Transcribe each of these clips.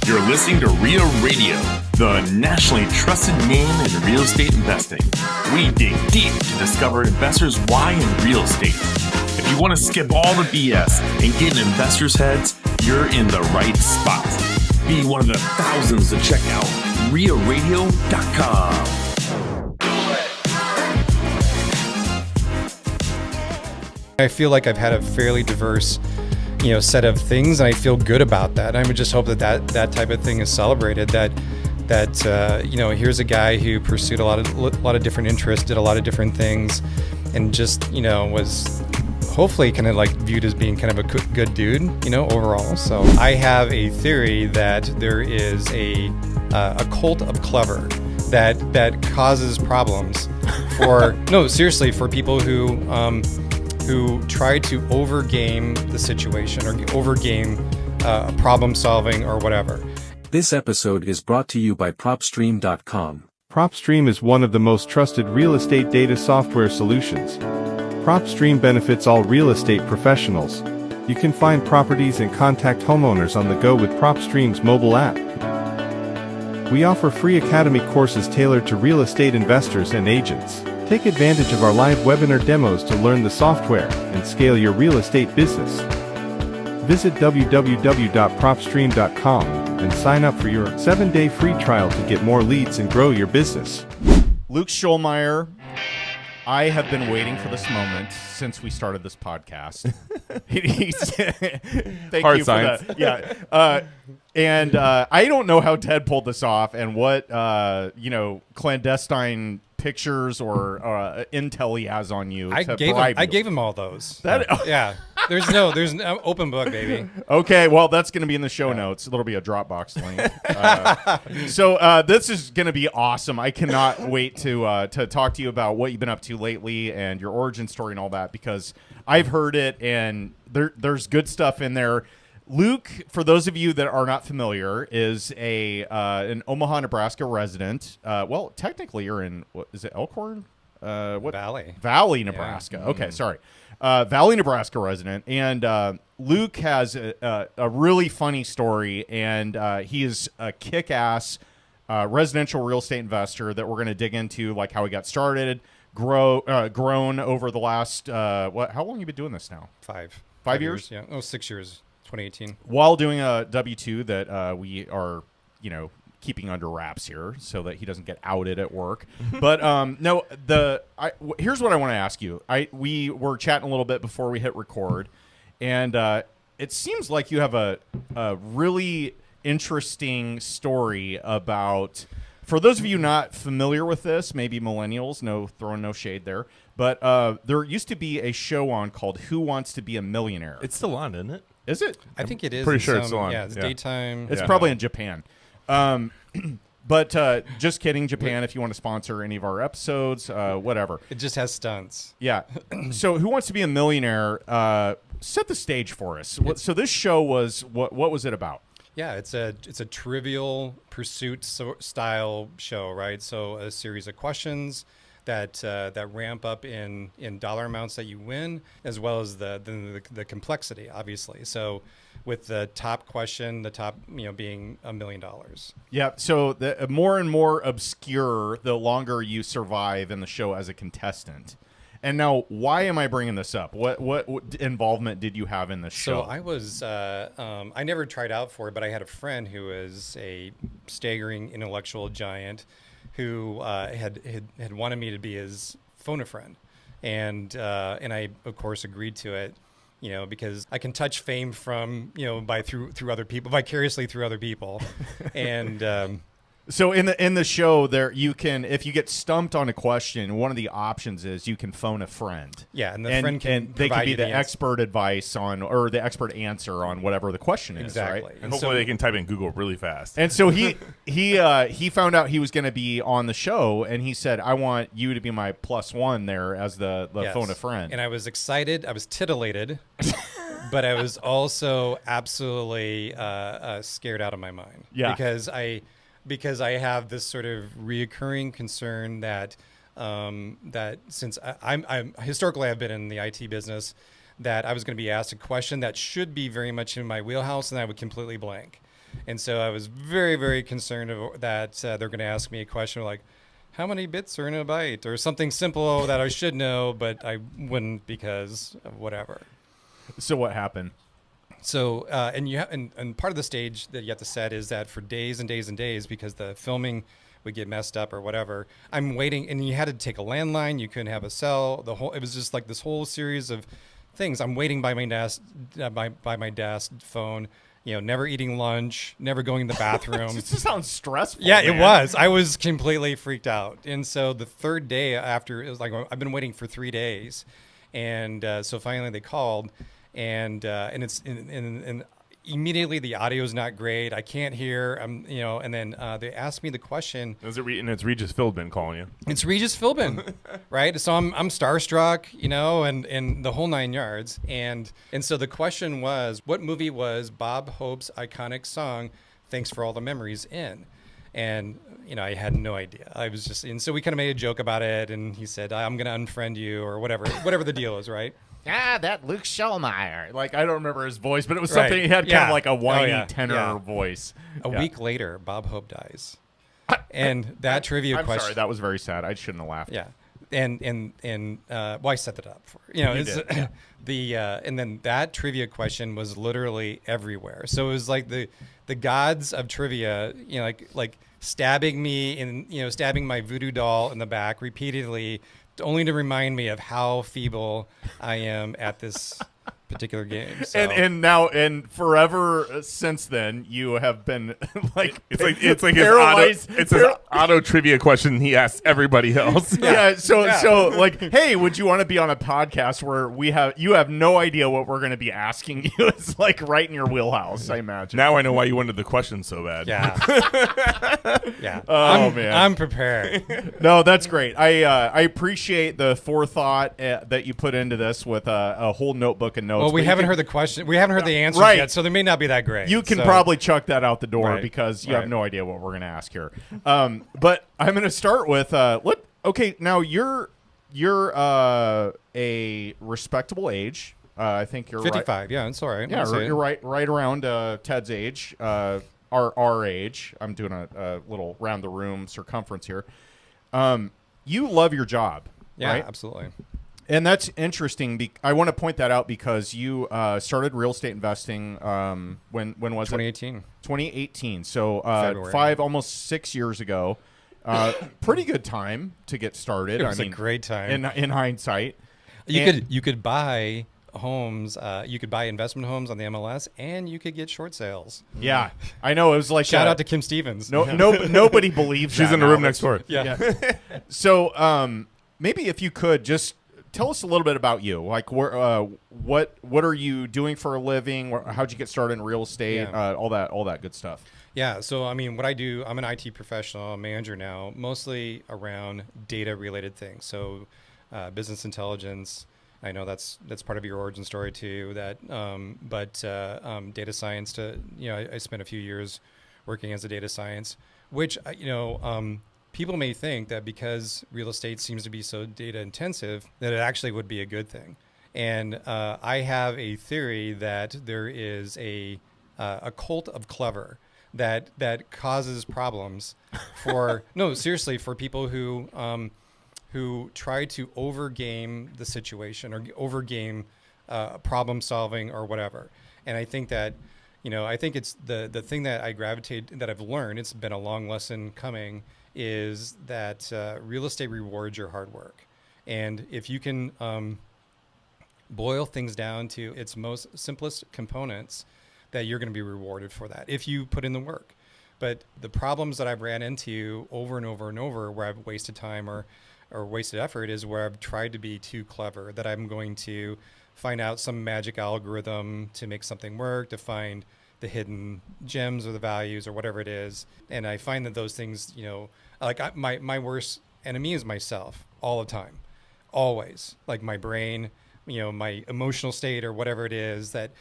You're listening to REIA Radio, the nationally trusted name in real estate investing. We dig deep to discover investors' why in real estate. If you want to skip all the BS and get in investors' heads, you're in the right spot. Be one of the thousands to check out REIARadio.com. I feel like I've had a fairly diverse, set of things, and I feel good about that. I would just hope that type of thing is celebrated. That here's a guy who pursued a lot of different interests, did a lot of different things, and just was hopefully kind of like viewed as being kind of a good dude, overall. So I have a theory that there is a cult of clever that causes problems for for people who try to overgame the situation or overgame problem solving or whatever. This episode is brought to you by PropStream.com. PropStream is one of the most trusted real estate data software solutions. PropStream benefits all real estate professionals. You can find properties and contact homeowners on the go with PropStream's mobile app. We offer free academy courses tailored to real estate investors and agents. Take advantage of our live webinar demos to learn the software and scale your real estate business. Visit www.propstream.com and sign up for your 7-day free trial to get more leads and grow your business. Luke Schollmeyer, I have been waiting for this moment since we started this podcast. Thank Hard you science. for that. Yeah. And I don't know how Ted pulled this off and what, clandestine pictures or intel he has on you. I gave him all those. Yeah. There's no open book, baby. Okay, well, that's going to be in the show notes. There'll be a Dropbox link. So this is going to be awesome. I cannot wait to talk to you about what you've been up to lately and your origin story and all that, because I've heard it and there's good stuff in there. Luke, for those of you that are not familiar, is an Omaha, Nebraska resident. Well, technically, you're in, what is it, Elkhorn? Valley, Nebraska. Yeah. Okay, sorry. Valley, Nebraska resident. And Luke has a really funny story, and he is a kick-ass residential real estate investor that we're going to dig into, like how he got started, grown over the last, how long have you been doing this now? 5 years? Yeah. 6 years. 2018. While doing a W-2 that we are, keeping under wraps here so that he doesn't get outed at work. But here's what I want to ask you. We were chatting a little bit before we hit record, and it seems like you have a really interesting story about, for those of you not familiar with this, maybe millennials, throwing no shade there, but there used to be a show on called Who Wants to Be a Millionaire? It's still on, isn't it? Is it? I think it is. Pretty sure it's still on. Yeah, it's daytime. It's probably in Japan. But just kidding, Japan, if you want to sponsor any of our episodes, whatever. It just has stunts. Yeah. So Who Wants to Be a Millionaire? Set the stage for us. So this show was, what was it about? Yeah, it's a Trivial Pursuit style show, right? So a series of questions that ramp up in dollar amounts that you win, as well as the complexity, obviously. So with the top question, the top being $1 million. Yeah. So the more and more obscure, the longer you survive in the show as a contestant. And now, why am I bringing this up? What involvement did you have in this show? So I was, I never tried out for it, but I had a friend who is a staggering intellectual giant who had wanted me to be his phone a friend, and I of course agreed to it, because I can touch fame from through other people, vicariously through other people, and. So in the show there, you can, if you get stumped on a question, one of the options is you can phone a friend. Yeah, and the friend can they can be the answer. Expert advice on, or the expert answer on whatever the question is. Exactly. Right? And hopefully they can type in Google really fast. And so he found out he was going to be on the show, and he said, "I want you to be my +1 there as the Yes. phone a friend." And I was excited. I was titillated. But I was also absolutely scared out of my mind. Yeah. Because I have this sort of reoccurring concern that since I'm historically I've been in the IT business, that I was going to be asked a question that should be very much in my wheelhouse, and I would completely blank. And so I was very, very concerned that they're going to ask me a question like, how many bits are in a byte, or something simple that I should know, but I wouldn't because of whatever. So what happened? So, and part of the stage that you have to set is that for days and days and days, because the filming would get messed up or whatever, I'm waiting, and you had to take a landline. You couldn't have a cell. It was just like this whole series of things. I'm waiting by my desk, by my desk phone. Never eating lunch, never going to the bathroom. It just sounds stressful. Yeah, man. it was. I was completely freaked out. And so the third day after, it was like, I've been waiting for 3 days. And so finally they called, and immediately the audio is not great. I can't hear. And then they asked me the question. And it's Regis Philbin calling you. It's Regis Philbin, right? So I'm starstruck, and the whole 9 yards. And so the question was, what movie was Bob Hope's iconic song, "Thanks for All the Memories" in? And I had no idea. I was just, and so we kind of made a joke about it. And he said, "I'm going to unfriend you," or whatever the deal is, right? That Luke Schollmeyer. Like, I don't remember his voice, but it was Right. something, he had kind Yeah. of like a whiny Oh, yeah. tenor Yeah. voice. A Yeah. week later, Bob Hope dies. And that trivia I'm question. sorry, that was very sad. I shouldn't have laughed. Yeah. And well, I set it up for, it's and then that trivia question was literally everywhere. So it was like the gods of trivia, like stabbing me and, stabbing my voodoo doll in the back repeatedly, only to remind me of how feeble I am at this particular game. So. And forever since then, you have been like It's like his paralyzed. it's his auto trivia question he asks everybody else. Yeah. So like, hey, would you want to be on a podcast where you have no idea what we're going to be asking you? It's like right in your wheelhouse, I imagine. Now I know why you wanted the question so bad. Yeah. Yeah. Oh, man. I'm prepared. No, that's great. I appreciate the forethought that you put into this with a whole notebook and notes. Well, we But you haven't can- heard the question. We haven't heard the answers Right. yet, so they may not be that great. You can So- probably chuck that out the door Right. because you have Right. no idea what we're going to ask here. But I'm going to start with okay. Now you're a respectable age. I think you're 55. Right. Yeah, it's all right. Yeah, I'll say it. you're right around Ted's age. Our age. I'm doing a little round the room circumference here. You love your job. Yeah, right? absolutely. And that's interesting. I want to point that out because you started real estate investing. When was 2018. it? 2018. So February. almost 6 years ago. Pretty good time to get started. It was a great time. in hindsight. You could buy homes. You could buy investment homes on the MLS, and you could get short sales. Yeah, I know. It was like Shout out to Kim Stevens. Nobody believes She's that in the now. room next door. Yeah. So maybe if you could just tell us a little bit about you. Like, what are you doing for a living? How'd you get started in real estate? Yeah. All that good stuff. Yeah, so I mean, what I do, I'm an IT professional, a manager now, mostly around data-related things. So, business intelligence. I know that's part of your origin story too. But data science. I spent a few years working as a data science, which people may think that because real estate seems to be so data intensive, that it actually would be a good thing. And I have a theory that there is a cult of clever that causes problems for for people who try to overgame the situation or overgame problem solving or whatever. And I think that I think it's the thing that I gravitate, that I've learned, it's been a long lesson coming, is that real estate rewards your hard work. And if you can boil things down to its most simplest components, that you're going to be rewarded for that if you put in the work. But the problems that I've ran into over and over and over where I've wasted time or wasted effort is where I've tried to be too clever, that I'm going to find out some magic algorithm to make something work, to find the hidden gems or the values or whatever it is. And I find that those things, my worst enemy is myself all the time, always. Like my brain, my emotional state or whatever it is, that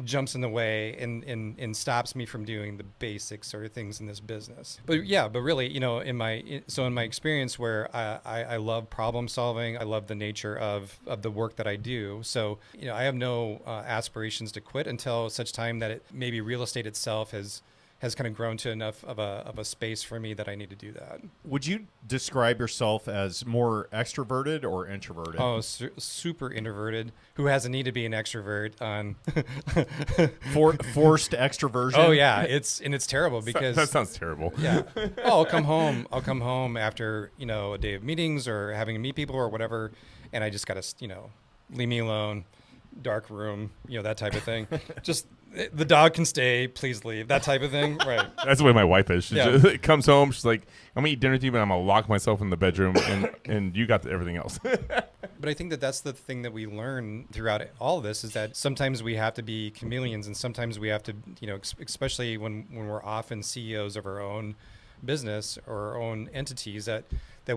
jumps in the way and stops me from doing the basic sort of things in this business. But yeah, but really, in my experience where I love problem solving, I love the nature of the work that I do. So, I have no aspirations to quit until such time that maybe real estate itself has kind of grown to enough of a space for me that I need to do that. Would you describe yourself as more extroverted or introverted? Oh, super introverted, who has a need to be an extrovert on Forced extroversion. Oh yeah, it's terrible because That sounds terrible. yeah. Oh, I'll come home after, a day of meetings or having to meet people or whatever, and I just got to, leave me alone, dark room, that type of thing. Just the dog can stay, please leave, that type of thing. Right. That's the way my wife is. She Yeah. just comes home. She's like, I'm going to eat dinner with you, but I'm going to lock myself in the bedroom, and you got everything else. But I think that's the thing that we learn throughout all of this is that sometimes we have to be chameleons, and sometimes we have to, especially when we're often CEOs of our own business or our own entities, that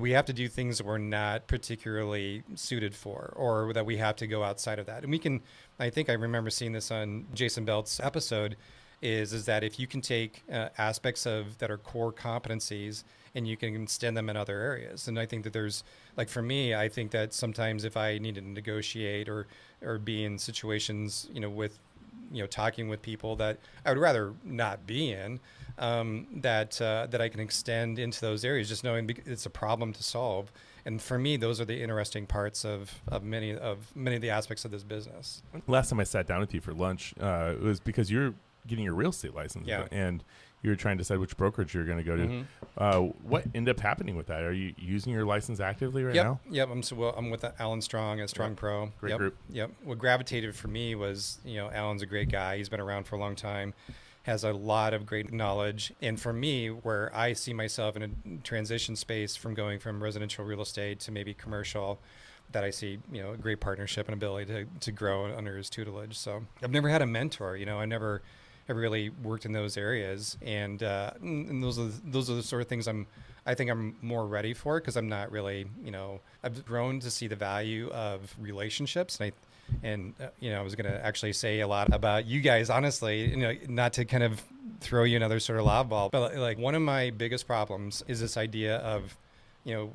we have to do things that we're not particularly suited for, or that we have to go outside of that. And I think I remember seeing this on Jason Belt's episode, is that if you can take aspects that are core competencies and you can extend them in other areas. And I think that there's, like for me, I think that sometimes if I need to negotiate or be in situations, with, talking with people that I would rather not be in, that I can extend into those areas, just knowing it's a problem to solve. And for me, those are the interesting parts of many of the aspects of this business. Last time I sat down with you for lunch, it was because you're getting your real estate license. Yeah. And you were trying to decide which brokerage you're going to go to. Mm-hmm. What ended up happening with that? Are you using your license actively right now? Yep. I'm with Alan Strong at Strong Pro. Great group. Yep. What gravitated for me was, Alan's a great guy. He's been around for a long time, has a lot of great knowledge. And for me, where I see myself in a transition space from going from residential real estate to maybe commercial, that I see, a great partnership and ability to grow under his tutelage. So I've never had a mentor, I never really worked in those areas. And those are the sort of things I think I'm more ready for, because I'm not really, I've grown to see the value of relationships. And I was going to actually say a lot about you guys, honestly, not to kind of throw you another sort of lob ball, but like one of my biggest problems is this idea of,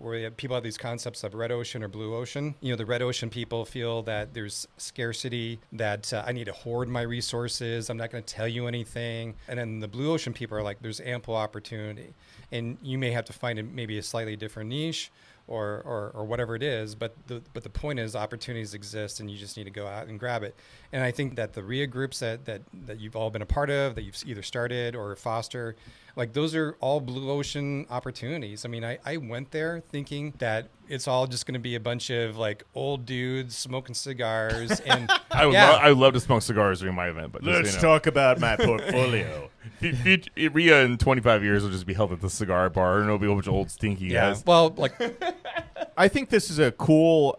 where people have these concepts of red ocean or blue ocean. The red ocean people feel that there's scarcity, that I need to hoard my resources, I'm not going to tell you anything. And then the blue ocean people are like, there's ample opportunity. And you may have to find maybe a slightly different niche or whatever it is, but the point is opportunities exist and you just need to go out and grab it. And I think that the REIA groups that you've all been a part of, that you've either started or foster, like those are all blue ocean opportunities. I mean, I went there thinking that it's all just going to be a bunch of like old dudes smoking cigars. And I would love to smoke cigars during my event, but Let's talk about my portfolio. REIA in 25 years will just be held at the cigar bar, and it'll be a bunch of old stinky guys. Well, like I think this is a cool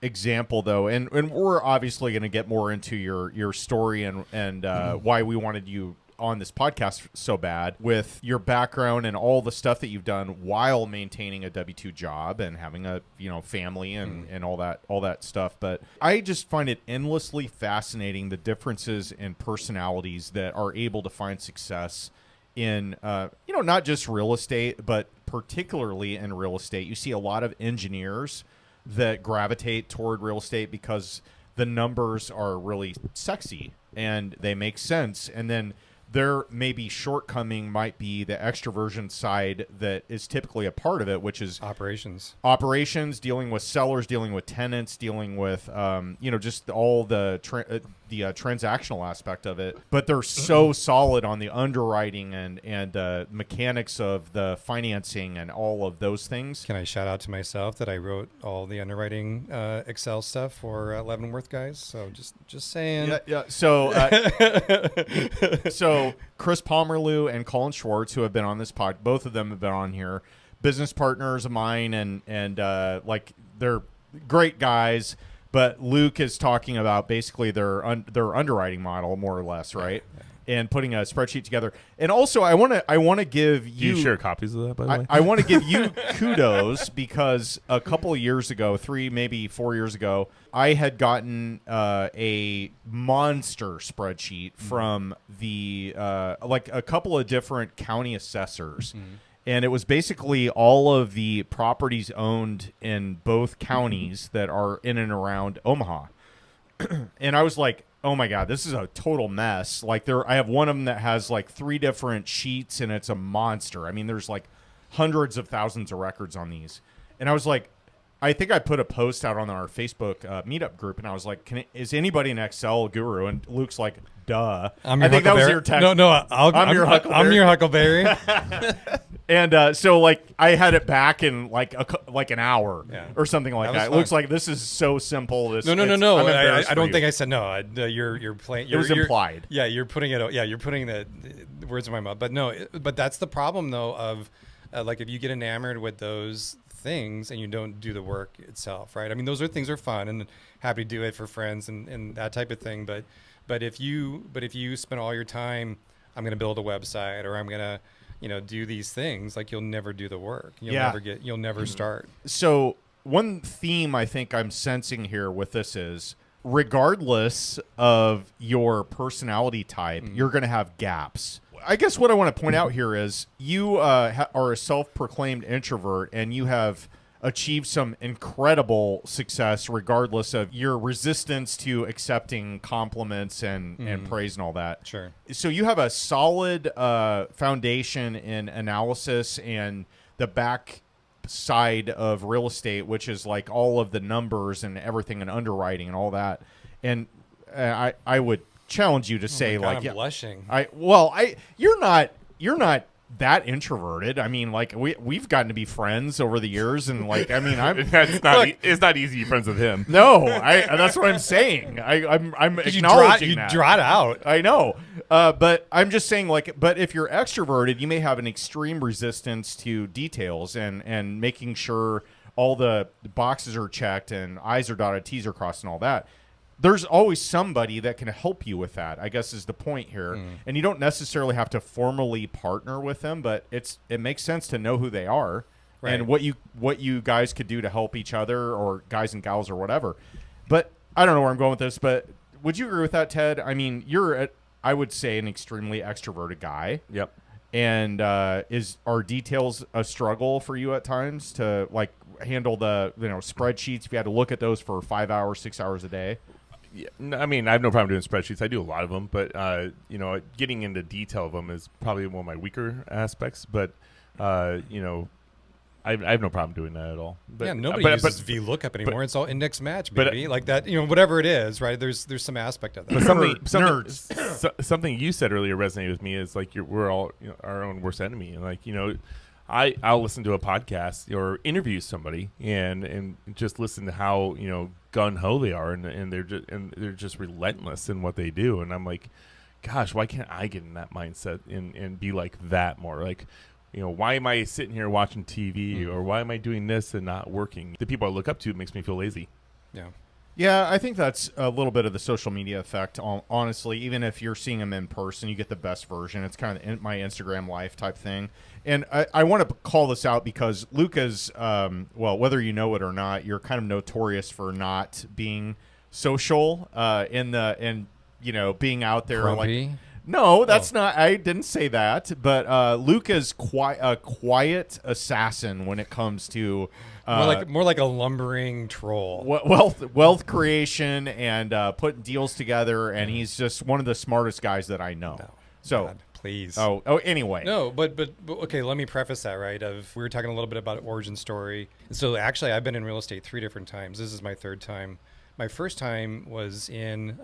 example, though, and we're obviously going to get more into your story and why we wanted you on this podcast so bad, with your background and all the stuff that you've done while maintaining a W-2 job and having a family and all that stuff. But I just find it endlessly fascinating, the differences in personalities that are able to find success in not just real estate, but particularly in real estate. You see a lot of engineers that gravitate toward real estate because the numbers are really sexy and they make sense. And then their maybe shortcoming might be the extroversion side that is typically a part of it, which is operations, dealing with sellers, dealing with tenants, dealing with just all the transactional aspect of it. But they're so solid on the underwriting and mechanics of the financing and all of those things. Can I shout out to myself that I wrote all the underwriting Excel stuff for Leavenworth guys? So just saying. Yeah. So so Chris Pomerlew and Colin Schwartz, who have been on this pod, both of them have been on here, business partners of mine, and like they're great guys. But Luke is talking about basically their underwriting model, more or less, right? and putting a spreadsheet together. And also, I want to give Do you you share copies of that, by the way? I want to give you kudos because a couple of years ago, 3, maybe 4 years ago, I had gotten a monster spreadsheet from the like a couple of different county assessors. And it was basically all of the properties owned in both counties that are in and around Omaha. And I was like, oh my God, this is a total mess. Like I have one of them that has like 3 different sheets and it's a monster. I mean, there's like hundreds of thousands of records on these. And I was like, I think I put a post out on our Facebook meetup group and I was like, is anybody an Excel guru? And Luke's like, duh. I'm your I think that was Huckleberry. your text. No, I'm your Huckleberry. I'm your Huckleberry. And so, like, I had it back in like an hour or something like That was that. It fun. looks like this is so simple. No. I'm I embarrassed don't for think you. I said no. You're playing. It was implied. Yeah, you're putting it. Yeah, you're putting the words in my mouth. But no, but that's the problem though. Of like if you get enamored with those things and you don't do the work itself, right? I mean, those things are fun and happy to do it for friends and that type of thing. But if you spend all your time, I'm going to build a website or I'm going to do these things, like you'll never do the work. You'll never start. So one theme I think I'm sensing here with this is, regardless of your personality type, you're going to have gaps. I guess what I want to point out here is you are a self-proclaimed introvert and you have achieved some incredible success regardless of your resistance to accepting compliments and praise and all that. Sure. So you have a solid foundation in analysis and the back side of real estate, which is like all of the numbers and everything and underwriting and all that. And I would challenge you to say, God, like, I'm blushing. you're not that introverted. I mean, like we've gotten to be friends over the years, and like, I mean, It's not easy to be friends with him. no, that's what I'm saying. I'm acknowledging that. You draw it out. I know, but I'm just saying, like, but if you're extroverted, you may have an extreme resistance to details and making sure all the boxes are checked and I's are dotted, T's are crossed, and all that. There's always somebody that can help you with that, I guess is the point here. And you don't necessarily have to formally partner with them, but it makes sense to know who they are and what you guys could do to help each other, or guys and gals or whatever. But I don't know where I'm going with this, but would you agree with that, Ted? I mean, I would say, an extremely extroverted guy. Yep. And are details a struggle for you at times to like handle the spreadsheets if you had to look at those for 5 hours, 6 hours a day? Yeah, I mean, I have no problem doing spreadsheets. I do a lot of them, but getting into detail of them is probably one of my weaker aspects. But I have no problem doing that at all. But, yeah, nobody but, uses but, VLOOKUP anymore. but- It's all index match, but- baby. Like that, whatever it is, right? There's some aspect of that. But something you said earlier resonated with me is like we're all our own worst enemy, and like I'll listen to a podcast or interview somebody and just listen to how gun ho they are, and they're just relentless in what they do, and I'm like, gosh, why can't I get in that mindset and be like that more? Like, why am I sitting here watching TV, or why am I doing this and not working? The people I look up to makes me feel lazy. Yeah. Yeah, I think that's a little bit of the social media effect. Honestly, even if you're seeing them in person, you get the best version. It's kind of my Instagram life type thing. And I want to call this out because Luke is, whether you know it or not, you're kind of notorious for not being social and being out there. Grumpy? Like, no, that's not. I didn't say that. But Luke is a quiet assassin when it comes to more like a lumbering troll. wealth creation and putting deals together, and he's just one of the smartest guys that I know. No, so God, please. Anyway. No, but okay, let me preface that, right? We were talking a little bit about origin story. So actually, I've been in real estate 3 different times. This is my 3rd time. My first time was in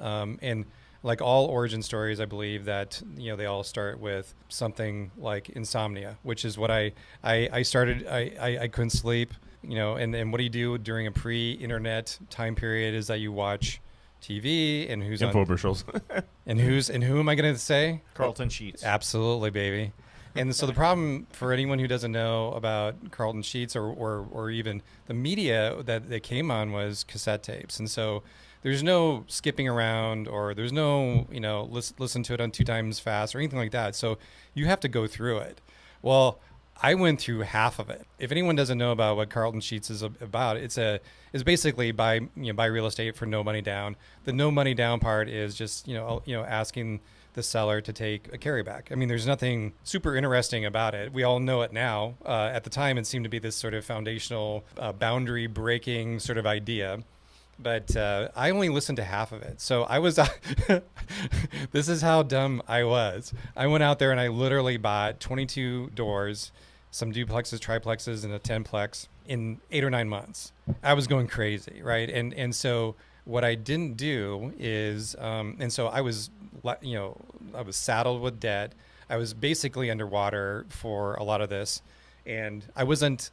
like all origin stories, I believe that they all start with something like insomnia, which is what I started. I couldn't sleep, and what do you do during a pre-internet time period is that you watch TV and who's Infomercials. and who am I going to say? Carlton Sheets. Absolutely, baby. And so the problem for anyone who doesn't know about Carlton Sheets or even the media that they came on was cassette tapes. And so there's no skipping around, or there's no, listen to it on 2 times fast or anything like that. So you have to go through it. Well, I went through half of it. If anyone doesn't know about what Carlton Sheets is about, it's basically buy real estate for no money down. The no money down part is just asking the seller to take a carryback. I mean, there's nothing super interesting about it. We all know it now. At the time, it seemed to be this sort of foundational, boundary breaking sort of idea. But I only listened to half of it. So I was, this is how dumb I was. I went out there and I literally bought 22 doors, some duplexes, triplexes, and a 10plex in 8 or 9 months. I was going crazy, right? And so what I didn't do is, and so I was saddled with debt. I was basically underwater for a lot of this. And I wasn't,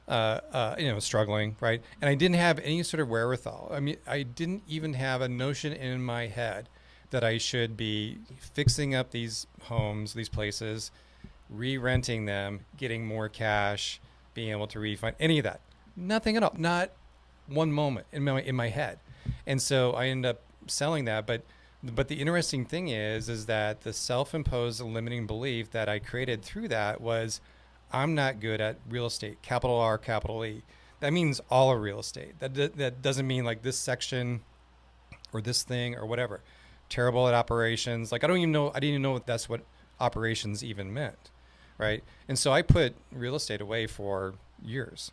struggling, right? And I didn't have any sort of wherewithal. I mean, I didn't even have a notion in my head that I should be fixing up these homes, these places, re-renting them, getting more cash, being able to refund, any of that. Nothing at all. Not one moment in my head. And so I ended up selling that. But the interesting thing is that the self-imposed limiting belief that I created through that was, I'm not good at real estate, capital R, capital E. That means all of real estate. That doesn't mean like this section or this thing or whatever. Terrible at operations. Like I didn't even know that's what operations even meant, right? And so I put real estate away for years.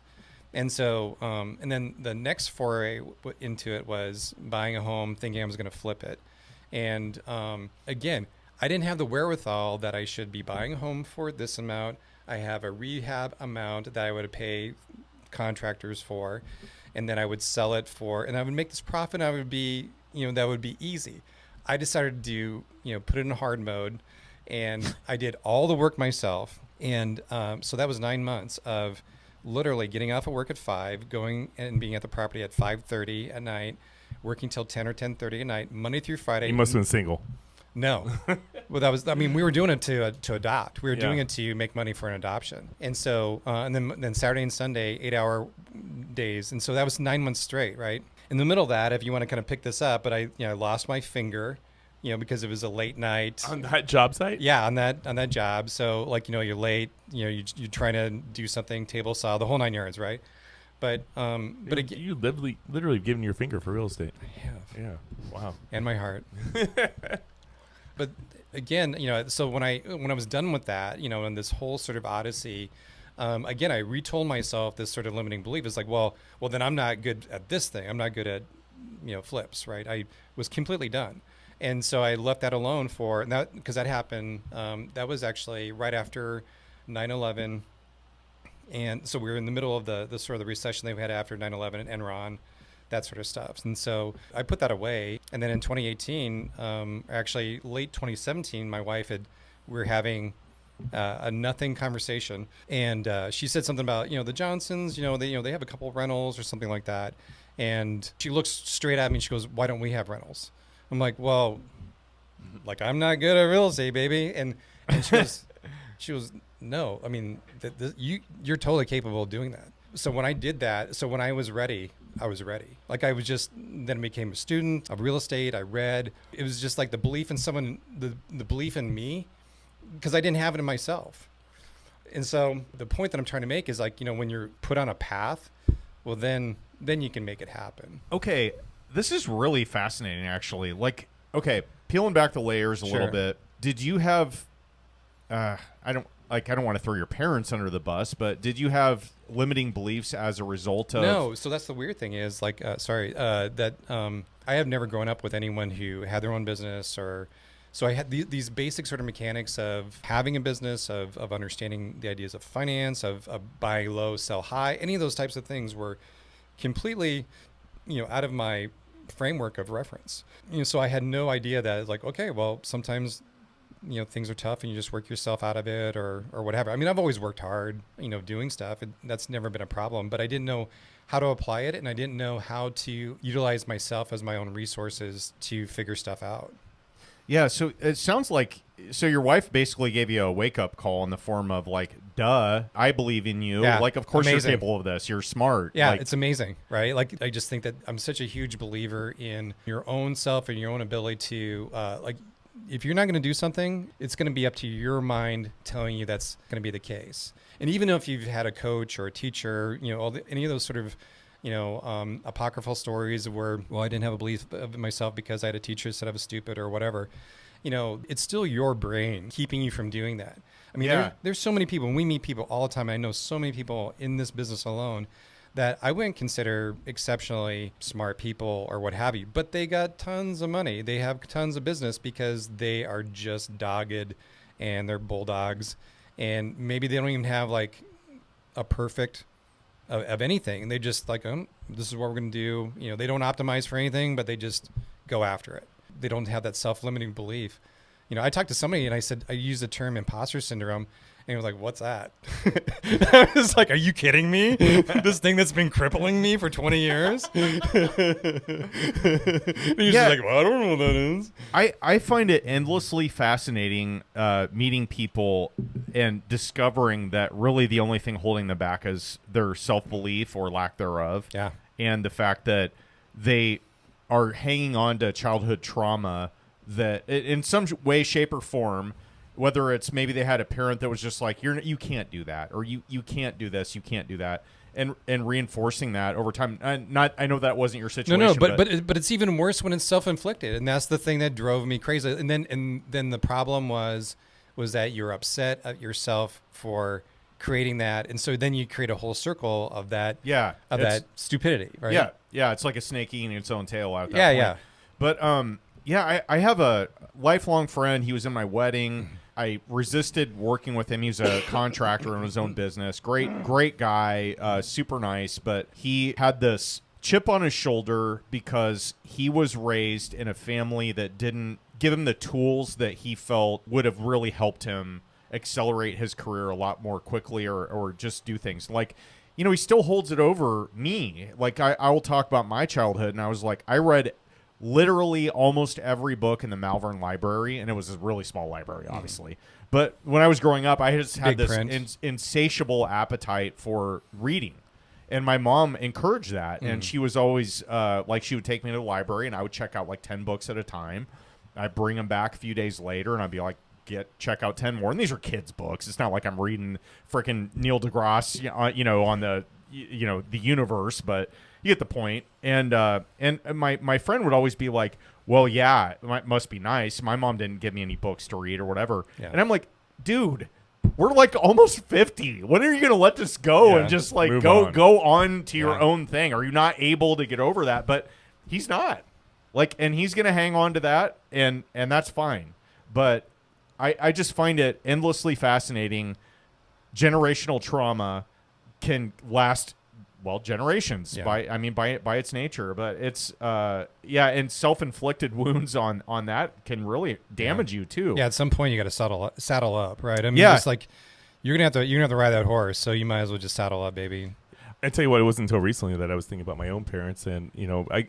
And so, and then the next foray into it was buying a home, thinking I was going to flip it. And again, I didn't have the wherewithal that I should be buying a home for this amount. I have a rehab amount that I would pay contractors for, and then I would sell it for, and I would make this profit. And I would be, that would be easy. I decided to put it in hard mode, and I did all the work myself. And so that was 9 months of literally getting off of work at 5, going and being at the property at 5:30 at night, working till 10 or 10:30 at night, Monday through Friday. You must have been single. No. Well, we were doing it to adopt. We were doing it to make money for an adoption. And so, and then Saturday and Sunday, 8-hour days. And so that was 9 months straight, right? In the middle of that, if you want to kind of pick this up, but I lost my finger, because it was a late night. On that job site? Yeah, on that job. So you're late, you're trying to do something, table saw, the whole 9 yards, right? But again, you literally given your finger for real estate. I have. Yeah. Wow. And my heart. But again, so when I was done with that, and this whole sort of odyssey, again, I retold myself this sort of limiting belief. It's like, well, then I'm not good at this thing. I'm not good at, flips, right? I was completely done. And so I left that alone because that happened. That was actually right after 9/11. And so we were in the middle of the sort of the recession that we had after 9/11 and Enron, that sort of stuff. And so I put that away. And then in 2018, actually late 2017, my wife we were having a nothing conversation. And she said something about, the Johnsons, they have a couple of rentals or something like that. And she looks straight at me and she goes, "Why don't we have rentals?" I'm like, "Well, like I'm not good at real estate, baby." And she was, "No, I mean, you're totally capable of doing that." So when I did that, so when I was ready, I was ready. Like I was then became a student of real estate. I read. It was just like the belief in someone, the belief in me, because I didn't have it in myself. And so the point that I'm trying to make is like, when you're put on a path, well, then you can make it happen. Okay, this is really fascinating, actually. Like, okay, peeling back the layers a little bit. Did you have? I don't want to throw your parents under the bus, but did you have limiting beliefs as a result of? No. So that's the weird thing is that I have never grown up with anyone who had their own business so I had these basic sort of mechanics of having a business, of understanding the ideas of finance, of buy low, sell high. Any of those types of things were completely, out of my framework of reference. So I had no idea that like, okay, well, sometimes things are tough and you just work yourself out of it or whatever. I mean, I've always worked hard, doing stuff. That's never been a problem, but I didn't know how to apply it. And I didn't know how to utilize myself as my own resources to figure stuff out. Yeah, so it sounds like your wife basically gave you a wake-up call in the form of like, duh, I believe in you. Yeah, Like, of course amazing. you're capable of this. You're smart. Yeah, like, it's amazing, right? Like, I just think that I'm such a huge believer in your own self and your own ability to, like, if you're not going to do something, it's going to be up to your mind telling you that's going to be the case. And even if you've had a coach or a teacher, any of those sort of, apocryphal stories where, well, I didn't have a belief of myself because I had a teacher who said I was stupid or whatever, it's still your brain keeping you from doing that. I mean, there's so many people, and we meet people all the time. I know so many people in this business alone that I wouldn't consider exceptionally smart people or what have you, but they got tons of money. They have tons of business because they are just dogged and they're bulldogs. And maybe they don't even have like a perfect of anything. They just like, this is what we're going to do. They don't optimize for anything, but they just go after it. They don't have that self-limiting belief. I talked to somebody and I used the term imposter syndrome. And he was like, what's that? I was like, are you kidding me? This thing that's been crippling me for 20 years? And he's just like, well, I don't know what that is. I find it endlessly fascinating meeting people and discovering that really the only thing holding them back is their self-belief or lack thereof. Yeah. And the fact that they are hanging on to childhood trauma that in some way, shape, or form, whether it's maybe they had a parent that was just like, you can't do that, or you can't do this, you can't do that, and reinforcing that over time. I know that wasn't your situation. No, but it's even worse when it's self-inflicted, and that's the thing that drove me crazy. And then the problem was that you're upset at yourself for creating that, and so then you create a whole circle of that. Yeah, of that stupidity, right? Yeah. It's like a snake eating its own tail out. Yeah. But I have a lifelong friend. He was in my wedding. I resisted working with him. He was a contractor in his own business. Great guy, super nice. But he had this chip on his shoulder because he was raised in a family that didn't give him the tools that he felt would have really helped him accelerate his career a lot more quickly or just do things. Like, he still holds it over me. Like, I will talk about my childhood, and I was like, I read literally almost every book in the Malvern Library, and it was a really small library, obviously. But when I was growing up, I just had this insatiable appetite for reading. And my mom encouraged that, and she was always she would take me to the library, and I would check out like 10 books at a time. I'd bring them back a few days later, and I'd be like, check out 10 more. And these are kids' books. It's not like I'm reading freaking Neil deGrasse, on the universe, but you get the point. And my friend would always be like, well, yeah, it must be nice. My mom didn't give me any books to read or whatever. Yeah. And I'm like, dude, we're like almost 50. When are you going to let this go and just like go on to your own thing? Are you not able to get over that? But he's not. Like, and he's going to hang on to that, and that's fine. But I just find it endlessly fascinating. Generational trauma can last, generations by its nature. But it's and self-inflicted wounds on that can really damage you too. Yeah, at some point you got to saddle up, right? I mean, just like you're gonna have to ride that horse, so you might as well just saddle up, baby. I tell you what, it wasn't until recently that I was thinking about my own parents, and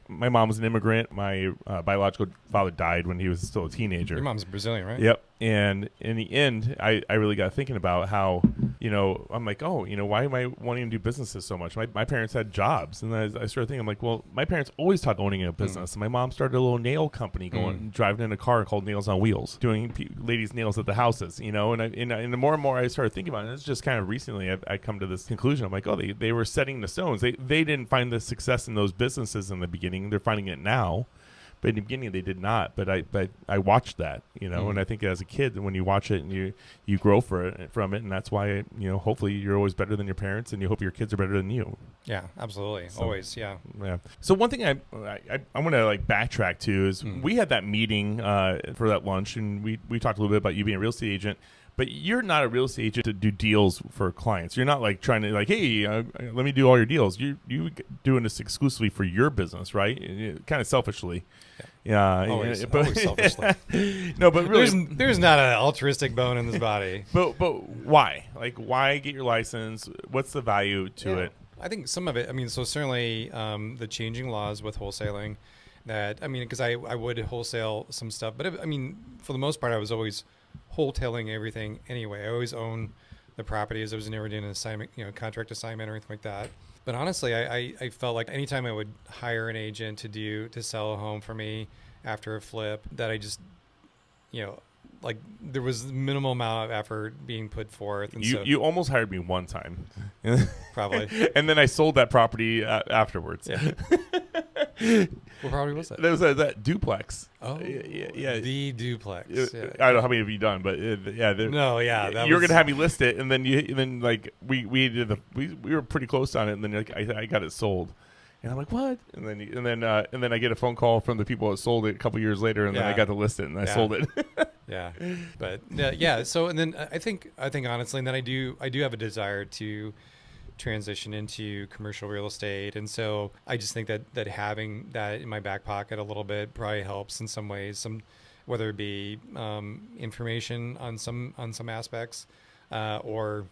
my mom was an immigrant. My biological father died when he was still a teenager. Your mom's Brazilian, right? Yep. And in the end, I really got thinking about how I'm like, why am I wanting to do businesses so much? My parents had jobs, and I started thinking, I'm like, well, my parents always talked owning a business. And my mom started a little nail company driving in a car called Nails on Wheels, doing ladies' nails at the houses, and the more and more I started thinking about it, it's just kind of recently I come to this conclusion. I'm like, oh, they were setting the stones. They didn't find the success in those businesses in the beginning. They're finding it now. But in the beginning, they did not. But I watched that, and I think as a kid, when you watch it and you grow from it, and that's why hopefully you're always better than your parents, and you hope your kids are better than you. Yeah, absolutely, always, yeah. So one thing I want to like backtrack to is we had that meeting for that lunch, and we talked a little bit about you being a real estate agent. But you're not a real estate agent to do deals for clients. You're not like trying to like, hey, let me do all your deals. You doing this exclusively for your business, right? Kind of selfishly. Yeah, always selfishly. No, but really, there's not an altruistic bone in this body. But why? Like, why get your license? What's the value to it? I think some of it. I mean, so certainly the changing laws with wholesaling. that, I mean, because I would wholesale some stuff, but I mean, for the most part, I was always wholetailing everything anyway. I always own the properties. I was never doing an assignment, contract assignment or anything like that. But honestly, I felt like anytime I would hire an agent to sell a home for me after a flip, that I just, like there was minimal amount of effort being put forth. And You almost hired me one time. Probably. And then I sold that property afterwards. Yeah. What property was that? That was that duplex. Oh, yeah. The duplex. I don't know how many have you done, but No, yeah. That you were gonna have me list it, and then we were pretty close on it, and then I got it sold, and I'm like, what? And then I get a phone call from the people that sold it a couple years later, and then I got to list it, and I sold it. Yeah, but yeah. So and then I think honestly, and then I do have a desire to transition into commercial real estate, and so I just think that having that in my back pocket a little bit probably helps in some ways, whether it be information on some aspects or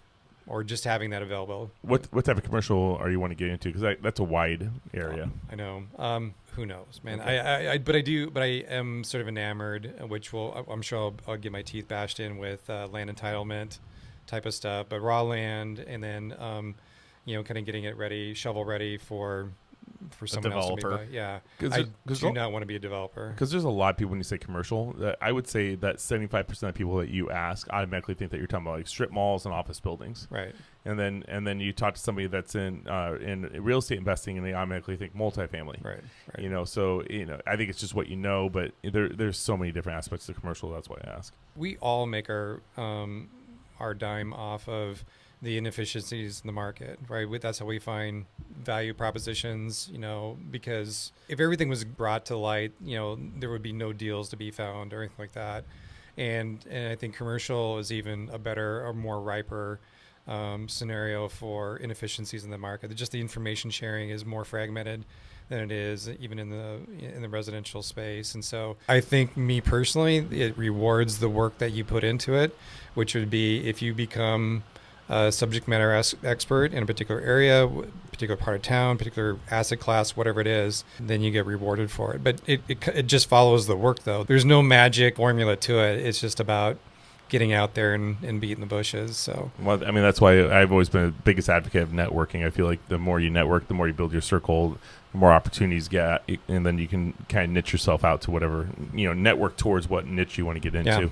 just having that available. What type of commercial are you want to get into? Because that's a wide area. I know. Who knows, man? Okay. But I am sort of enamored, which I'm sure I'll get my teeth bashed in with land entitlement type of stuff, but raw land, and then kind of getting it ready, shovel ready for someone else to be by. Yeah, I do not want to be a developer. Because there's a lot of people when you say commercial, that I would say that 75% of people that you ask automatically think that you're talking about like strip malls and office buildings. Right. And then you talk to somebody that's in real estate investing, and they automatically think multifamily. Right. So I think it's just what you know, but there's so many different aspects to commercial. That's why I ask. We all make our dime off of the inefficiencies in the market, right? That's how we find value propositions, because if everything was brought to light, there would be no deals to be found or anything like that. And I think commercial is even a better or more riper scenario for inefficiencies in the market. Just the information sharing is more fragmented than it is even in the residential space. And so I think, me personally, it rewards the work that you put into it, which would be if you become a subject matter expert in a particular area, particular part of town, particular asset class, whatever it is, then you get rewarded for it. But it just follows the work, though. There's no magic formula to it. It's just about getting out there and beating the bushes. So, well, I mean, that's why I've always been the biggest advocate of networking. I feel like the more you network, the more you build your circle, the more opportunities you get, and then you can kind of niche yourself out to whatever, network towards what niche you want to get into. Yeah.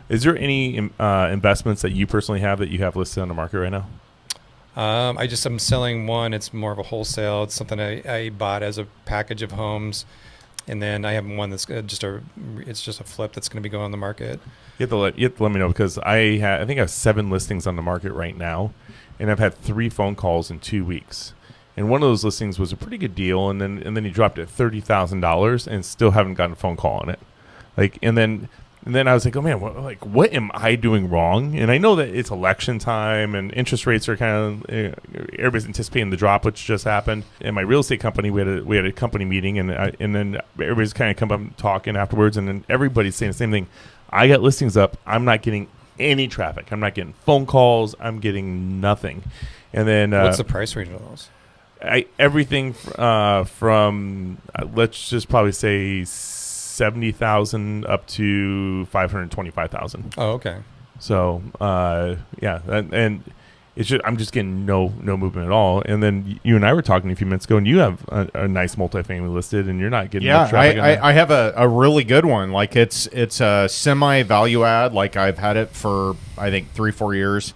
Is there any investments that you personally have that you have listed on the market right now? I'm selling one. It's more of a wholesale. It's something I bought as a package of homes. And then I have one that's just a flip that's going to be going on the market. You have to let me know, because I think I have 7 listings on the market right now, and I've had 3 phone calls in 2 weeks. And one of those listings was a pretty good deal, and then he dropped it $30,000 and still haven't gotten a phone call on it. And then I was like, oh man, what am I doing wrong? And I know that it's election time and interest rates are kind of everybody's anticipating the drop, which just happened. In my real estate company, we had a company meeting, and then everybody's kind of come up and talking afterwards, and then everybody's saying the same thing. I got listings up. I'm not getting any traffic. I'm not getting phone calls. I'm getting nothing. And then what's the price range of those? Everything from let's just probably say 70,000 up to 525,000. Oh, okay. So, and it's just, I'm just getting no movement at all. And then you and I were talking a few minutes ago, and you have a nice multifamily listed, and you're not getting much traffic. I have a really good one. Like it's a semi value add. Like I've had it for I think 3-4 years,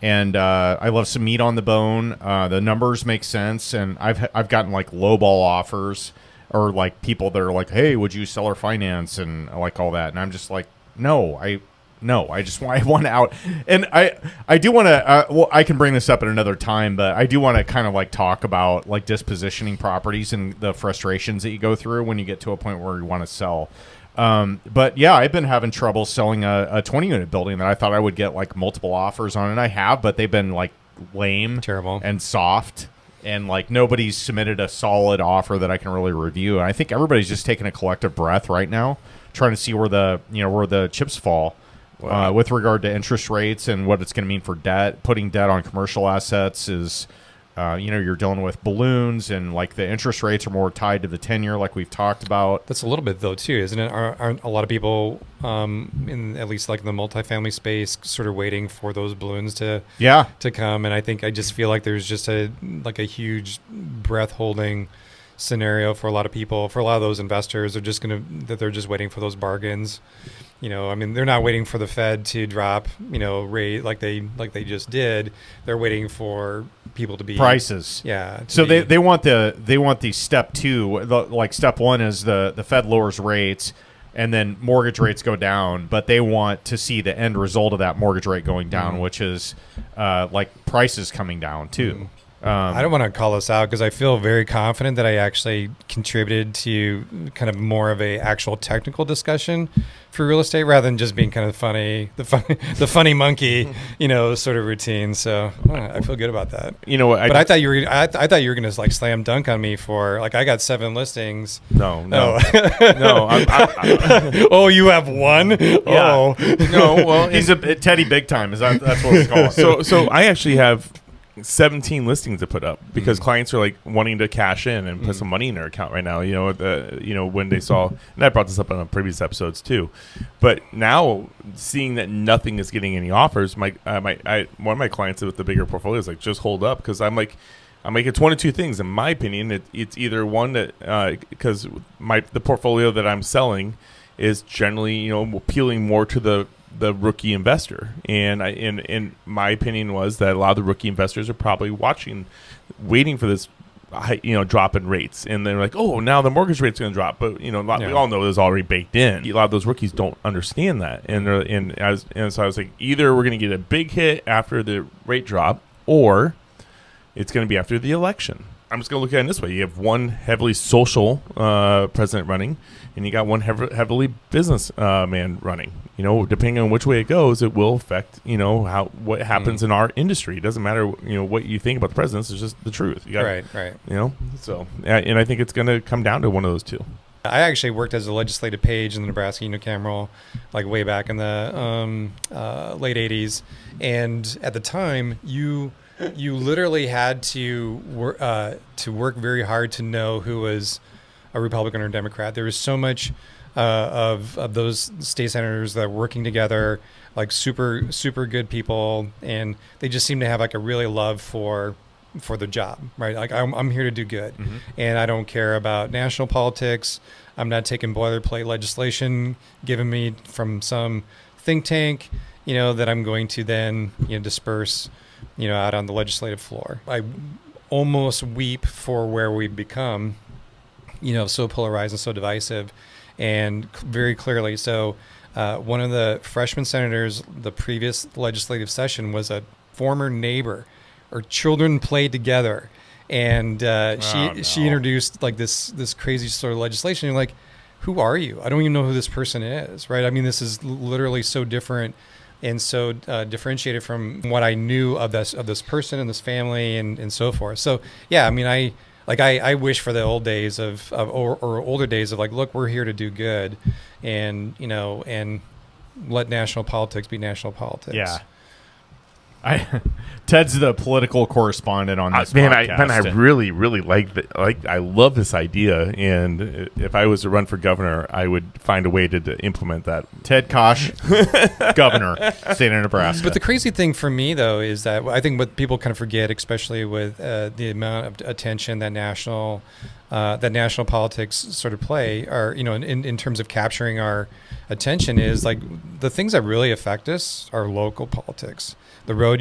and I love some meat on the bone. The numbers make sense, and I've gotten like lowball offers, or like people that are like, hey, would you seller finance and like all that, and I'm just like, no, I want out. And I do want to, I can bring this up at another time, but I do want to kind of like talk about like dispositioning properties and the frustrations that you go through when you get to a point where you want to sell. But yeah, I've been having trouble selling a 20-unit building that I thought I would get like multiple offers on, and I have, but they've been like lame, terrible, and soft. And like nobody's submitted a solid offer that I can really review. And I think everybody's just taking a collective breath right now, trying to see where the chips fall. Wow. With regard to interest rates and what it's going to mean for debt. Putting debt on commercial assets is you're dealing with balloons, and like the interest rates are more tied to the 10-year, like we've talked about. That's a little bit though too, isn't it? Aren't a lot of people, in at least like the multifamily space, sort of waiting for those balloons to come? And I just feel like there's just a huge breath holding scenario for a lot of people. For a lot of those investors, they're just waiting for those bargains. They're not waiting for the Fed to drop, rate like they just did. They're waiting for people to be prices. Yeah. So they want the step two. Like step one is the Fed lowers rates, and then mortgage rates go down. But they want to see the end result of that mortgage rate going down, which is like prices coming down too. I don't want to call this out because I feel very confident that I actually contributed to kind of more of a actual technical discussion for real estate rather than just being kind of the funny monkey, sort of routine. So I feel good about that. But I thought you were going to like slam dunk on me for like I got 7 listings. No. No. I'm Oh, you have 1? Yeah. Oh, no. Well, He's a Teddy big time. That's what it's called. So I actually have 17 listings to put up because clients are like wanting to cash in and put some money in their account right now. When they saw, and I brought this up on previous episodes too, but now seeing that nothing is getting any offers, one of my clients with the bigger portfolio is like, just hold up, because I'm it's one of two things in my opinion. It's either one that because the portfolio that I'm selling is generally appealing more to the rookie investor, and my opinion was that a lot of the rookie investors are probably waiting for this drop in rates, and they're like, oh, now the mortgage rate's going to drop, but we all know it's already baked in. A lot of those rookies don't understand that, and so I was like, either we're going to get a big hit after the rate drop, or it's going to be after the election. I'm just going to look at it this way. You have one heavily social president running, and you got one heavily business man running. Depending on which way it goes, it will affect, what happens in our industry. It doesn't matter, what you think about the presidents. It's just the truth. Right. So, and I think it's going to come down to one of those two. I actually worked as a legislative page in the Nebraska unicameral, like way back in the late 80s. And at the time, you literally had to work very hard to know who was a Republican or a Democrat. There was so much of those state senators that were working together, like super good people, and they just seem to have like a really love for the job, right? Like I'm here to do good, and I don't care about national politics. I'm not taking boilerplate legislation given me from some think tank, that I'm going to then disperse out on the legislative floor. I almost weep for where we've become, so polarized and so divisive, and very clearly. So one of the freshman senators, the previous legislative session, was a former neighbor. Our children played together, and she introduced like this crazy sort of legislation. You're like, who are you? I don't even know who this person is, right? I mean, this is literally so different and so differentiated from what I knew of this person and this family and so forth. So yeah, I mean, I wish for the old days or older days of like, look, we're here to do good, and and let national politics be national politics. Yeah. Ted's the political correspondent on this podcast. I really, really like that. I love this idea, and if I was to run for governor, I would find a way to implement that. Ted Kosh, governor, state of Nebraska. But the crazy thing for me, though, is that I think what people kind of forget, especially with the amount of attention that national politics sort of play, or in terms of capturing our attention, is like the things that really affect us are local politics. The road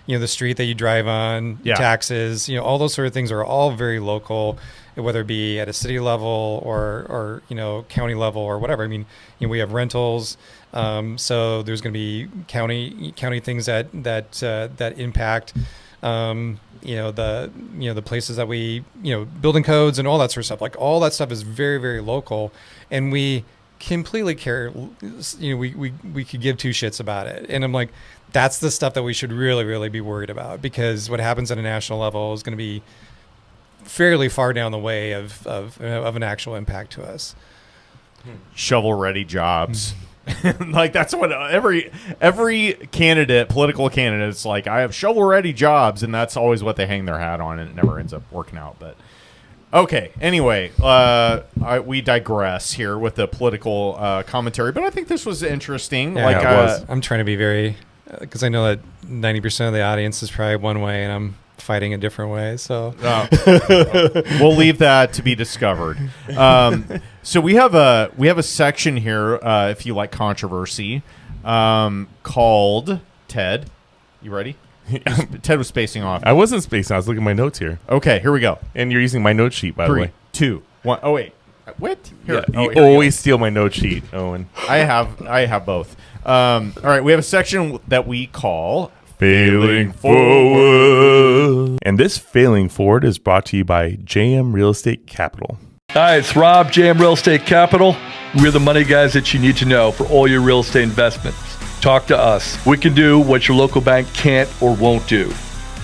the street that you drive on, taxes, all those sort of things are all very local, whether it be at a city level or county level or whatever. I mean, we have rentals, so there's going to be county things that impact the places that we building codes and all that sort of stuff. Like all that stuff is very, very local, and we completely care. We could give two shits about it, and I'm like, that's the stuff that we should really, really be worried about, because what happens at a national level is going to be fairly far down the way of an actual impact to us. Shovel-ready jobs. Like that's what every candidate, political candidate, is like. I have shovel-ready jobs, and that's always what they hang their hat on, and it never ends up working out. But okay, anyway, we digress here with the political commentary, but I think this was interesting. Yeah, like, it was. I'm trying to be very, because I know that 90% of the audience is probably one way, and I'm fighting a different way. So we'll leave that to be discovered. So we have a section here, if you like controversy, called Ted. You ready? Ted was spacing off. I wasn't spacing. I was looking at my notes here. Okay, here we go. And you're using my note sheet, by the 3, way. 2, 1. Oh wait, what? Here, Yeah, you here we always steal my note sheet, Owen. go. I have both. All right, we have a section that we call Failing Forward. And this Failing Forward is brought to you by JM Real Estate Capital. Hi, it's Rob, JM Real Estate Capital. We're the money guys that you need to know for all your real estate investments. Talk to us. We can do what your local bank can't or won't do.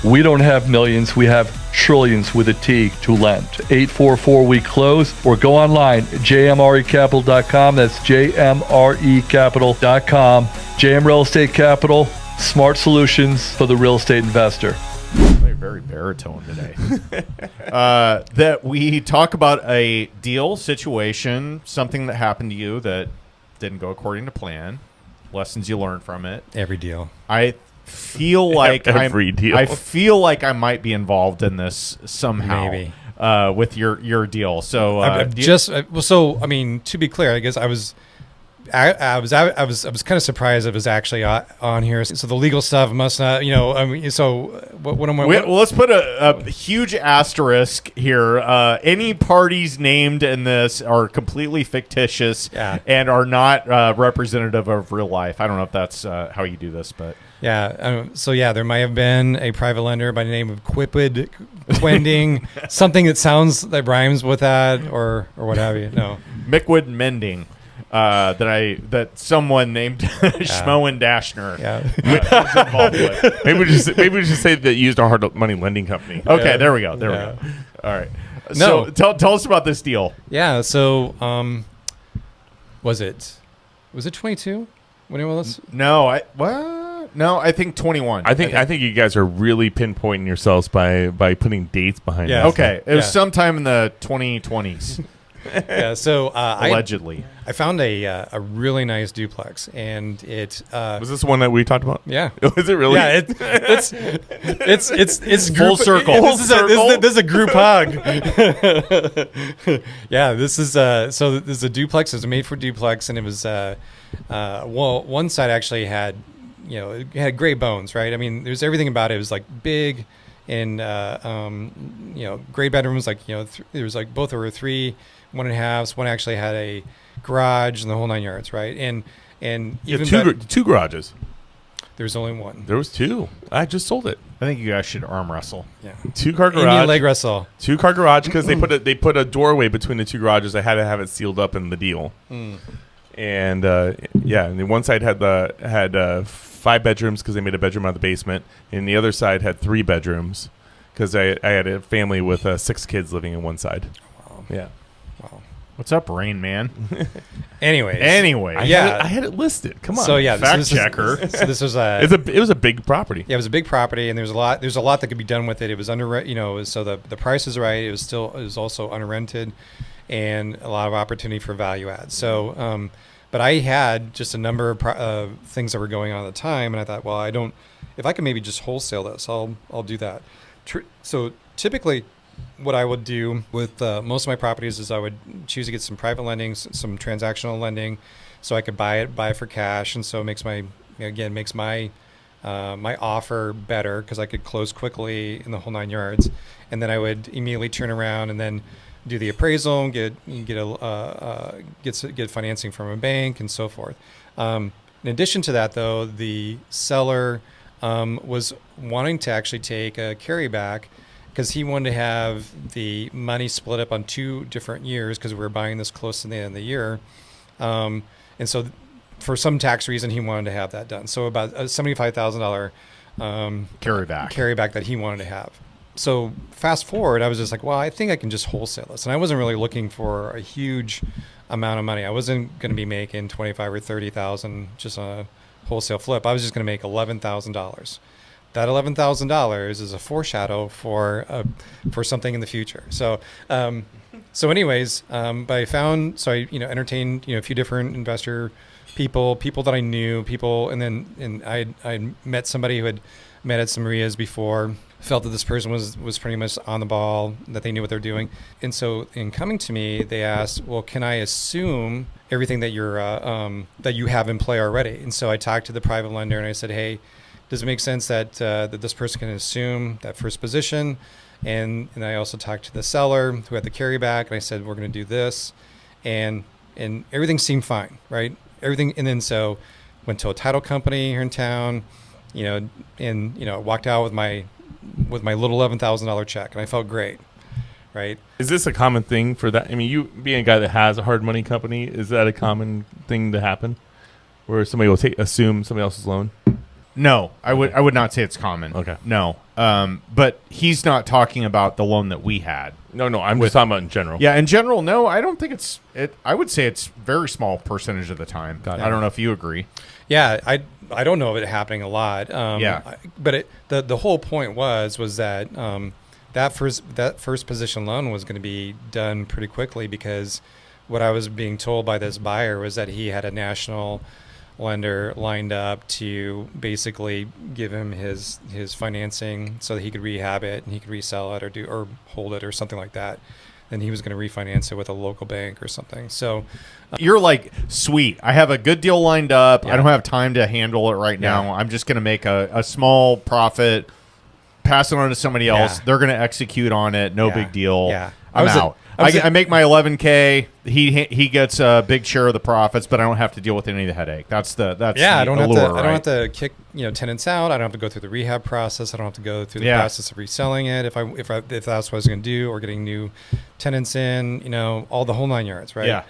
We don't have millions, we have trillions with a T to lend. 844 we close, or go online at jmrecapital.com. That's jmrecapital.com. JM Real Estate Capital, smart solutions for the real estate investor. very baritone today. That we talk about a deal situation, something that happened to you that didn't go according to plan, lessons you learned from it. every deal. I feel like Every deal. I feel like I might be involved in this somehow. Maybe. With your deal. So So I mean, to be clear, I guess I was kind of surprised it was actually on here. So the legal stuff must not, I mean, so what am I? well, let's put a huge asterisk here. Any parties named in this are completely fictitious and are not representative of real life. I don't know if that's how you do this, but there might have been a private lender by the name of Quending, something that rhymes with that or what have you. No, Mickwood Mending. That someone named Schmoen Dashner was involved with. Maybe we just say that you used a hard money lending company. Okay, there we go. There we go. All right. So tell us about this deal. Yeah. So was it 22? When it was? No, I think 21. I think you guys are really pinpointing yourselves by putting dates behind it. Okay. It was sometime in the 2020s. Yeah, so allegedly, I found a really nice duplex, and it was this one that we talked about. Yeah, was it really? Yeah, it's full circle. This is a group hug. Yeah, this is this is a duplex. It was made for duplex, and it was one side actually had it had great bones, right? I mean, there's everything about it. It was like big, and great bedrooms. Like there was like both over 3 1.5s. One actually had a garage and the whole 9 yards, right? And even two garages. There's only one. There was 2. I just sold it. I think you guys should arm wrestle. Yeah, 2-car garage. Indian leg wrestle. 2-car garage because they put a doorway between the 2 garages. I had to have it sealed up in the deal. And and the one side had 5 bedrooms because they made a bedroom out of the basement, and the other side had 3 bedrooms because I had a family with 6 kids living in one side. Wow. Yeah. Wow. What's up, Rain Man? Anyway, I had it listed. Come on. So fact checker. So this was it was a big property. Yeah, it was a big property, and there's a lot that could be done with it. It was so the price is right. It was also unrented, and a lot of opportunity for value add. So, but I had just a number of things that were going on at the time, and I thought, well, if I can maybe just wholesale this, I'll do that. So typically, what I would do with most of my properties is I would choose to get some private lending, some transactional lending, so I could buy it for cash, and so it makes my my offer better because I could close quickly in the whole 9 yards, and then I would immediately turn around and then do the appraisal and get financing from a bank and so forth. In addition to that, though, the seller was wanting to actually take a carryback because he wanted to have the money split up on 2 different years because we were buying this close to the end of the year. And so for some tax reason, he wanted to have that done. So about a $75,000 carryback that he wanted to have. so fast forward, I was just like, well, I think I can just wholesale this. And I wasn't really looking for a huge amount of money. I wasn't going to be making 25 or 30,000 just on a wholesale flip. I was just going to make $11,000. That $11,000 is a foreshadow for something in the future. So, anyways, but I found, so I, entertained, a few different investor people that I knew, and I met somebody who had met at some REIAs before, felt that this person was pretty much on the ball, that they knew what they're doing. And so in coming to me, they asked, well, can I assume everything that you're, that you have in play already? And so I talked to the private lender and I said, hey, does it make sense that this person can assume that first position? And I also talked to the seller who had the carryback, and I said, we're going to do this. And everything seemed fine, right? Everything. And then so went to a title company here in town, walked out with my little $11,000 check, and I felt great, right? Is this a common thing for that? I mean, you being a guy that has a hard money company, is that a common thing to happen, where somebody will assume somebody else's loan? No, I would not say it's common. Okay. No, but he's not talking about the loan that we had. No, I'm just talking about in general. Yeah, in general, no, I don't think it's it. I would say it's very small percentage of the time. Got it. I don't know if you agree. Yeah, I don't know of it happening a lot. Yeah. But the whole point was that that first position loan was going to be done pretty quickly, because what I was being told by this buyer was that he had a national lender lined up to basically give him his financing so that he could rehab it and he could resell it or hold it or something like that. Then he was going to refinance it with a local bank or something. So you're like, sweet, I have a good deal lined up. Yeah. I don't have time to handle it right now. I'm just going to make a small profit, pass it on to somebody else. Yeah. They're going to execute on it. No big deal. Yeah. I'm out. I make my $11K. He gets a big share of the profits, but I don't have to deal with any of the headache. That's the I don't allure, have to. right? I don't have to kick tenants out. I don't have to go through the rehab process. I don't have to go through the process of reselling it if that's what I was going to do, or getting new tenants in. All the whole 9 yards, right? Yeah.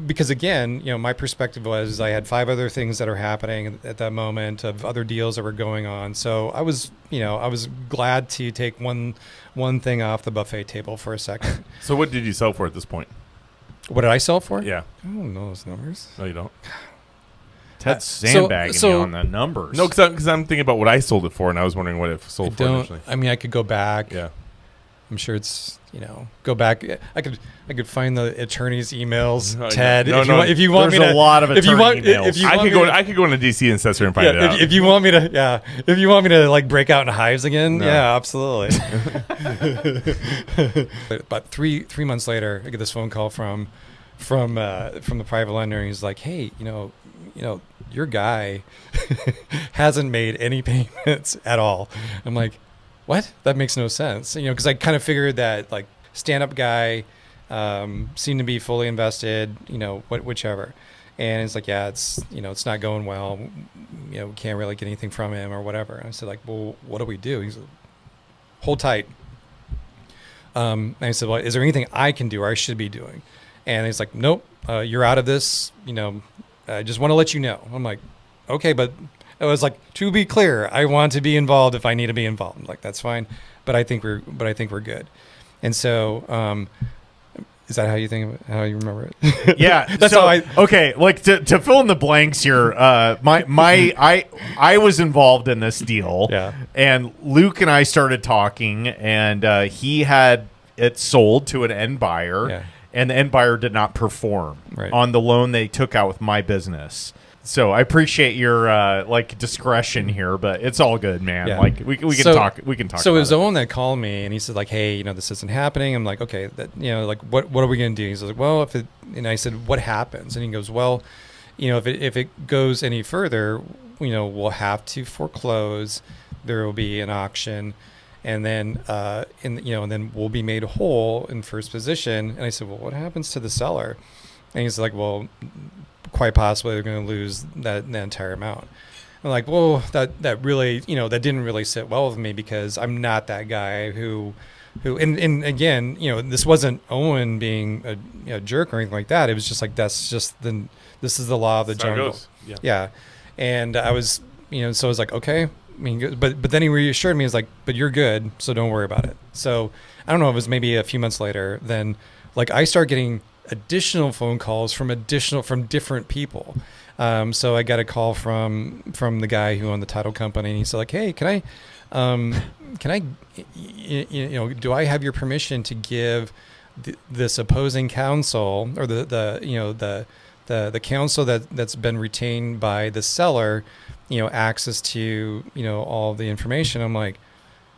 Because again, my perspective was I had 5 other things that are happening at that moment, of other deals that were going on. So I was glad to take one thing off the buffet table for a second. So what did you sell for at this point? What did I sell for? Yeah. I don't know those numbers. No, you don't. Ted's sandbagging me on the numbers. No, because I'm thinking about what I sold it for, and I was wondering what it sold for initially. I mean, I could go back. Yeah. I'm sure it's, go back. I could find the attorney's emails, No, Ted. no, if you want there's me to, a lot of if you want, attorney emails. if you I want could me go. I could go into DC and assessor and find it out. if you want me to, if you want me to like break out in hives again, No. yeah, absolutely. But three months later, I get this phone call from the private lender, and he's like, "Hey, your guy hasn't made any payments at all." I'm like, what? That makes no sense. Because I kind of figured that like stand-up guy seemed to be fully invested, whichever. And it's like, yeah, it's not going well. We can't really get anything from him or whatever. And I said like, well, what do we do? He's like, hold tight. And I said, well, is there anything I can do or I should be doing? And he's like, nope, you're out of this. I just want to let you know. I'm like, okay, but it was like, to be clear, I want to be involved if I need to be involved. I'm like, that's fine, but I think we're good. And so, is that how you think of it? How you remember it? Yeah, that's so, how okay. Like to fill in the blanks here, I was involved in this deal. Yeah. And Luke and I started talking, and he had it sold to an end buyer. Yeah. And the end buyer did not perform on the loan they took out with my business. So I appreciate your discretion here, but it's all good, man. Yeah. Like we can talk. We can talk. So about it was it. Owen that called me, and he said like, "Hey, this isn't happening." I'm like, "Okay, that like what are we gonna do?" He's like, "Well, if it," and I said, "What happens?" And he goes, "Well, if it goes any further, we'll have to foreclose. There will be an auction." And then, and then we'll be made whole in first position. And I said, well, what happens to the seller? And he's like, well, quite possibly they're going to lose that entire amount. I'm like, well, that really, that didn't really sit well with me, because I'm not that guy who, and again, this wasn't Owen being a jerk or anything like that. It was just like, this is the law of the jungle. Yeah. And I was, so I was like, okay, but then he reassured me. He's like, but you're good, so don't worry about it. So I don't know. It was maybe a few months later. Then like I start getting additional phone calls from different people. So I got a call from the guy who owned the title company, and he said like, hey, can I, do I have your permission to give this opposing counsel or the counsel that's been retained by the seller, access to, all the information? I'm like,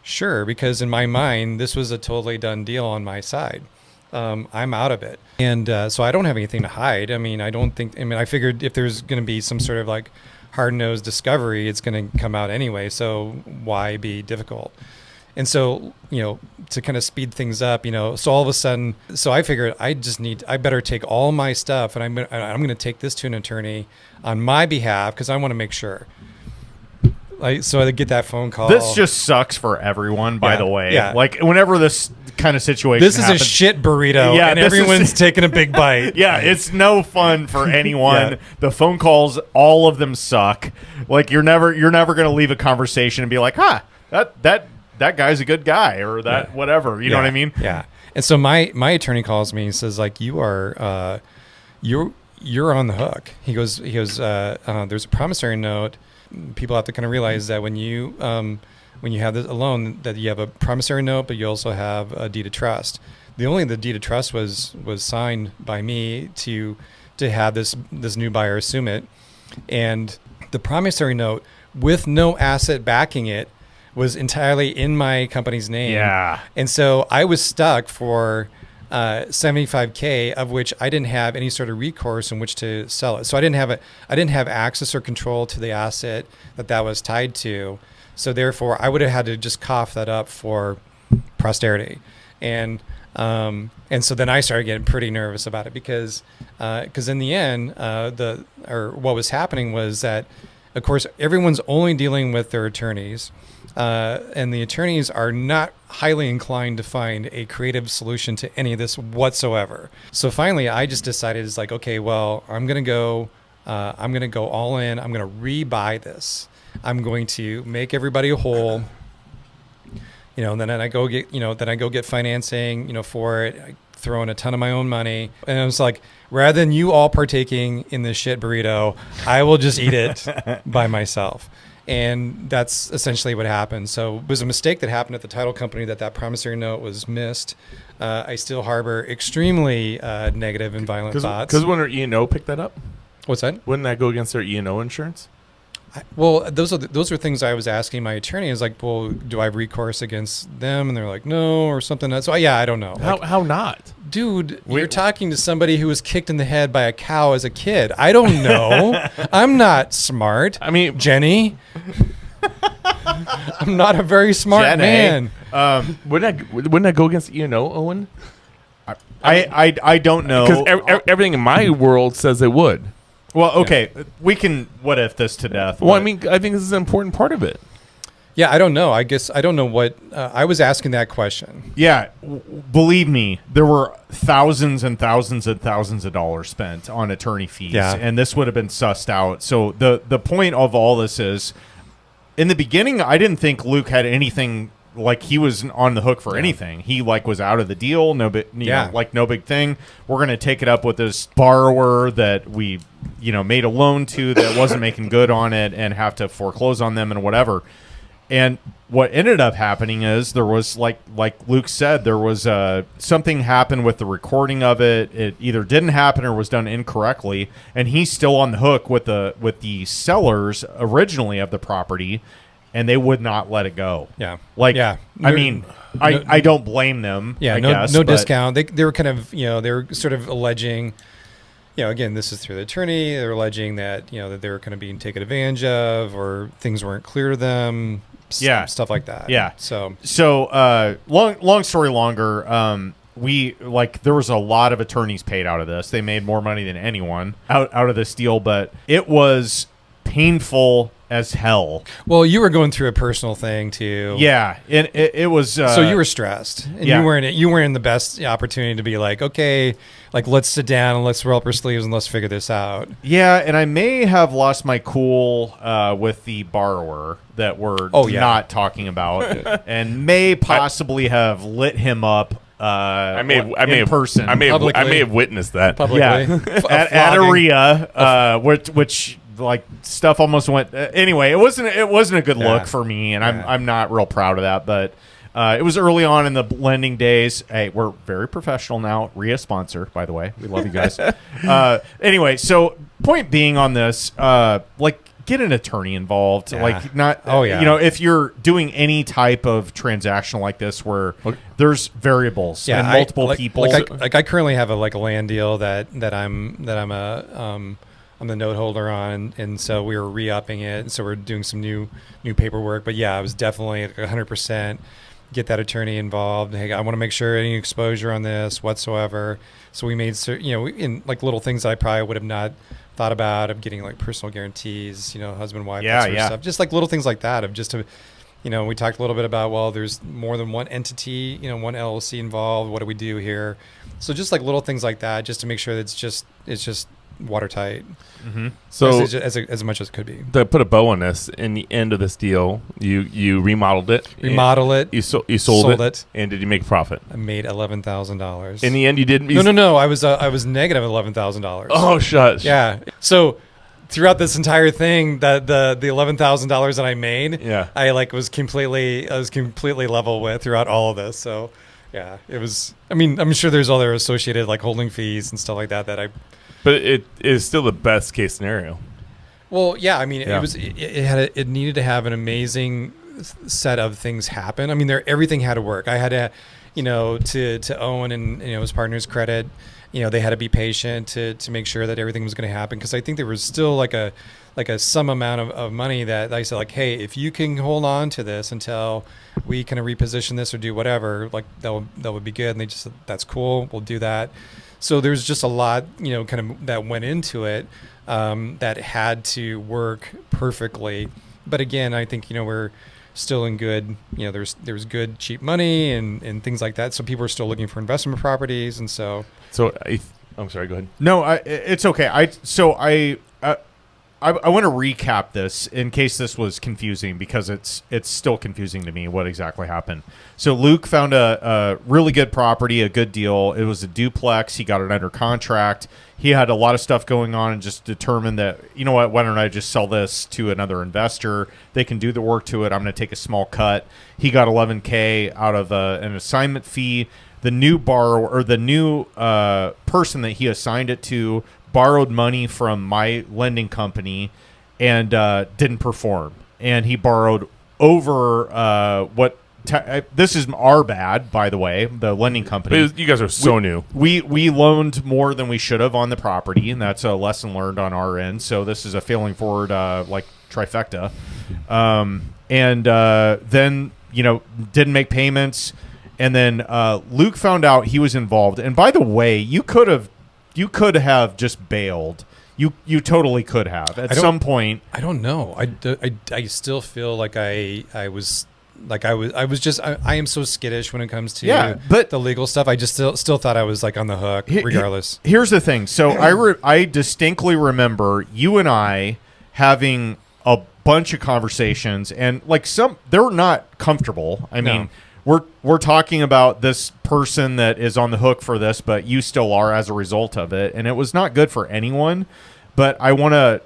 sure, because in my mind, this was a totally done deal on my side. I'm out of it. And so I don't have anything to hide. I figured if there's going to be some sort of like hard-nosed discovery, it's going to come out anyway. So why be difficult? And so, to kind of speed things up, so all of a sudden, so I figured I better take all my stuff and I'm going to take this to an attorney on my behalf because I want to make sure. So I get that phone call. This just sucks for everyone, by the way. Yeah. Like whenever this kind of situation This is happens, a shit burrito, and everyone's taking a big bite. Yeah, it's no fun for anyone. Yeah. The phone calls, all of them suck. Like you're never going to leave a conversation and be like, that guy's a good guy, or that whatever. You know what I mean? Yeah. And so my attorney calls me and says like, you are you're on the hook. He goes there's a promissory note. People have to kind of realize that when you have a loan, that you have a promissory note, but you also have a deed of trust. The deed of trust was signed by me to have this new buyer assume it, and the promissory note with no asset backing it was entirely in my company's name. Yeah, and so I was stuck for $75K, of which I didn't have any sort of recourse in which to sell it. So I didn't have access or control to the asset that was tied to. So therefore, I would have had to just cough that up for posterity. And so then I started getting pretty nervous about it because in the end, what was happening was that, of course, everyone's only dealing with their attorneys. And the attorneys are not highly inclined to find a creative solution to any of this whatsoever. So finally, I just decided, it's like, okay, well, I'm going to go all in. I'm going to rebuy this. I'm going to make everybody whole. And then I go get financing, for it. I throw in a ton of my own money. And I was like, rather than you all partaking in this shit burrito, I will just eat it by myself. And that's essentially what happened. So it was a mistake that happened at the title company that promissory note was missed. I still harbor extremely negative and violent thoughts. Because wouldn't our E&O pick that up? What's that? Wouldn't that go against their E&O insurance? Those are things I was asking my attorney. Is like, well, do I have recourse against them? And they're like, no, or something. So I don't know. How not? Dude, you're talking to somebody who was kicked in the head by a cow as a kid. I don't know. I'm not smart. I mean, Jenny. I'm not a very smart man. Wouldn't that go against E&O, Owen? I don't know. Because everything in my world says it would. Well, okay, we can what if this to death. Well, I think this is an important part of it. Yeah, I don't know. I guess I don't know what I was asking that question. Yeah, believe me, there were thousands and thousands and thousands of dollars spent on attorney fees, and this would have been sussed out. So the point of all this is, in the beginning, I didn't think Luke had anything. Like he was on the hook for anything. He was out of the deal. No big thing. We're gonna take it up with this borrower that we, made a loan to that wasn't making good on it, and have to foreclose on them and whatever. And what ended up happening is there was like Luke said, there was something happened with the recording of it. It either didn't happen or was done incorrectly, and he's still on the hook with the sellers originally of the property. And they would not let it go. Yeah. I don't blame them. Yeah. I guess, no discount. They were kind of, they were sort of alleging, again, this is through the attorney. They're alleging that, that they were kind of being taken advantage of, or things weren't clear to them. Stuff like that. Yeah. So long story longer. There was a lot of attorneys paid out of this. They made more money than anyone out of this deal, but it was painful as hell. Well, you were going through a personal thing too. Yeah, it was. So you were stressed, and yeah. you weren't in the best opportunity to be like, okay, like let's sit down and let's roll up our sleeves and let's figure this out. Yeah, and I may have lost my cool with the borrower that we're not talking about, and may possibly have lit him up. I may have witnessed that publicly. Yeah, at a REIA, which like stuff almost went. Anyway, it wasn't a good look for me, and I'm not real proud of that. But it was early on in the lending days. Hey, we're very professional now. REIA sponsor, by the way. We love you guys. Anyway, so point being on this, like. Get an attorney involved, like not. You know, if you're doing any type of transaction like this, where there's variables and multiple people. Like I currently have a land deal that I'm the note holder on, and so we were re-upping it, and so we're doing some new paperwork. But yeah, I was definitely 100% get that attorney involved. Hey, I want to make sure any exposure on this whatsoever. So we made in like little things that I probably would have not thought about, of getting like personal guarantees, husband, wife, that sort of stuff. Just like little things like that of just to, we talked a little bit about, well, there's more than one entity, one LLC involved. What do we do here? So just like little things like that, just to make sure that it's just watertight. Mm-hmm. So as much as it could be. To put a bow on this, in the end of this deal, you remodeled it. You sold it. And did you make a profit? I made $11,000. In the end, you didn't. No. I was negative $11,000. Oh, shush. Yeah. So throughout this entire thing, the $11,000 that I made, I was completely level with throughout all of this. So yeah, it was. I mean, I'm sure there's other associated like holding fees and stuff like that I. But it is still the best case scenario. Well, yeah. I mean, it needed to have an amazing set of things happen. I mean, everything had to work. I had to, to Owen and his partner's credit, they had to be patient to make sure that everything was going to happen, because I think there was still like a some amount of money that I said, like, hey, if you can hold on to this until we kind of reposition this or do whatever, like that would be good. And they just said, that's cool, we'll do that. So there's just a lot, kind of that went into it that had to work perfectly. But again, I think, we're still in good, there's good cheap money and things like that. So people are still looking for investment properties. And so I'm sorry, go ahead. No, it's okay. I want to recap this in case this was confusing, because it's still confusing to me what exactly happened. So Luke found a really good property, a good deal. It was a duplex. He got it under contract. He had a lot of stuff going on and just determined that, why don't I just sell this to another investor? They can do the work to it. I'm going to take a small cut. He got $11K out of an assignment fee. The new borrower, or the new person that he assigned it to, borrowed money from my lending company and didn't perform. And he borrowed over this is our bad, by the way, the lending company. But you guys are so new. We loaned more than we should have on the property, and that's a lesson learned on our end. So this is a failing forward like trifecta. And then, didn't make payments. And then Luke found out he was involved. And by the way, you could have just bailed. You totally could have at some point. I don't know. I still feel like I am so skittish when it comes to the legal stuff. I just still thought I was like on the hook regardless. Here's the thing. So I distinctly remember you and I having a bunch of conversations, and like they're not comfortable. I mean, we're talking about this person that is on the hook for this, but you still are as a result of it. And it was not good for anyone. But I want to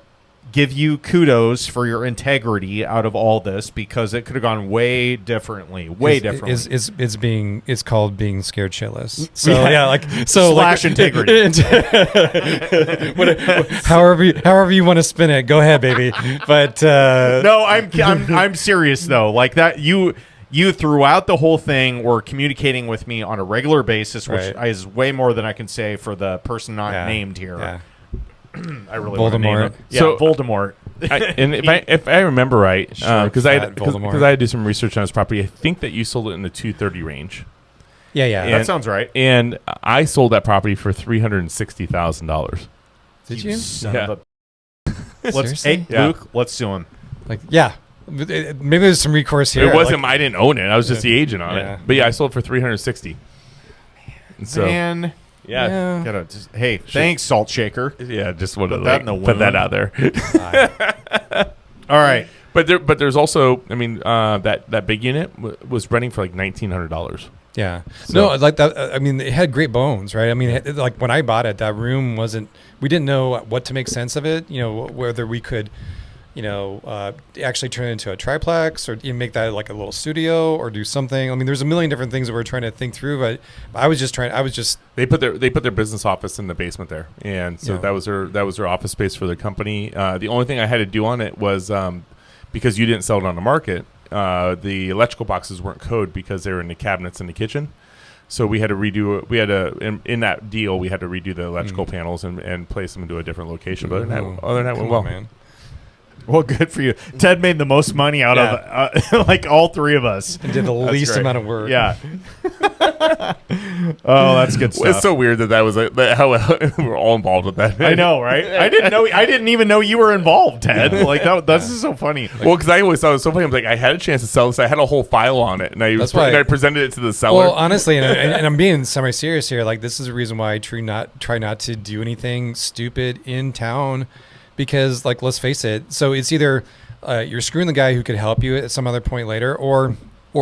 give you kudos for your integrity out of all this, because it could have gone way differently. It's called being scared shitless. So integrity. However you want to spin it, go ahead, baby. But no, I'm serious though. Like that, you throughout the whole thing were communicating with me on a regular basis, which is way more than I can say for the person not named here. Yeah. I really want to name it. Yeah, so, Voldemort. If I remember right, because I had to do some research on this property, I think that you sold it in the 230 range. Yeah, that sounds right. And I sold that property for $360,000. Did you? Luke, let's sue him. Like, yeah. Maybe there's some recourse here. It wasn't. I didn't own it. I was just the agent on it. But yeah, I sold for $360. So, Man. Yeah. Gotta just, hey, thanks, Salt Shaker. Yeah, just wanted Put that to in the put that wound. out there. All right. But there's also, I mean, that big unit was renting for like $1,900. Yeah. So- No, like that. I mean, it had great bones, right? I mean, like when I bought it, that room wasn't. We didn't know what to make sense of it. You know, whether we could, actually turn it into a triplex or even make that like a little studio or do something. I mean, there's a million different things that we're trying to think through. But I was just. They put their business office in the basement there, and so that was their office space for their company. The only thing I had to do on it was because you didn't sell it on the market. The electrical boxes weren't code because they were in the cabinets in the kitchen. So we had to redo it. We had to, in that deal, we had to redo the electrical panels and place them into a different location. But other than that went well. Man. Well, good for you. Ted made the most money out of like all three of us. And did the least great. amount of work. Yeah. Oh, that's good stuff. It's so weird that was like how we're all involved with that. I know, right? I didn't even know you were involved, Ted. Like that's just so funny. Well, because I always thought it was so funny. I'm like, I had a chance to sell this. I had a whole file on it, and I presented it to the seller. Well, honestly, and I'm being semi-serious here. Like, this is the reason why I try not to do anything stupid in town, because, like, let's face it. So it's either you're screwing the guy who could help you at some other point later, or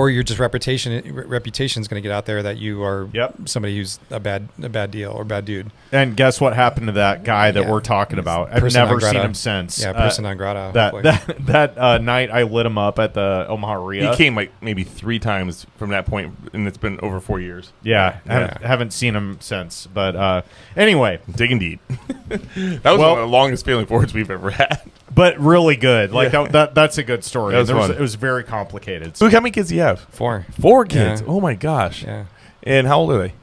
your just reputation is going to get out there that you are somebody who's a bad deal or bad dude. And guess what happened to that guy that we're talking about? I've never seen him since. Yeah, person non grata. That night I lit him up at the Omaha REIA. He came like maybe 3 times from that point, and it's been over 4 years. Yeah, haven't seen him since. But anyway, digging deep. That was one of the longest failing forwards we've ever had. But really good. Like that's a good story. That was fun. It was very complicated. Luke, how many kids do you have? 4. 4 kids. Yeah. Oh my gosh. Yeah. And how old are they?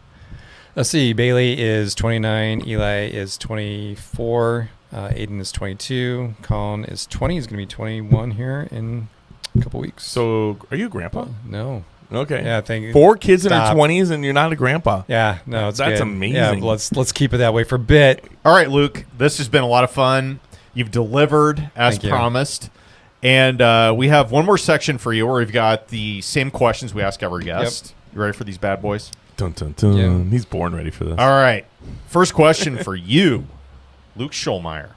Let's see. Bailey is 29. Eli is 24. Aiden is 22. Colin is 20. He's going to be 21 here in a couple weeks. So, are you a grandpa? No. Okay. Yeah, thank you. 4 kids in their 20s, and you're not a grandpa. Yeah, no, it's that's good. amazing. Yeah, let's keep it that way for a bit. All right, Luke. This has been a lot of fun. You've delivered as promised. And we have one more section for you where we've got the same questions we ask every guest. Yep. You ready for these bad boys? Dun, dun, dun. Yeah. He's born ready for this. All right. First question for you, Luke Schollmeyer.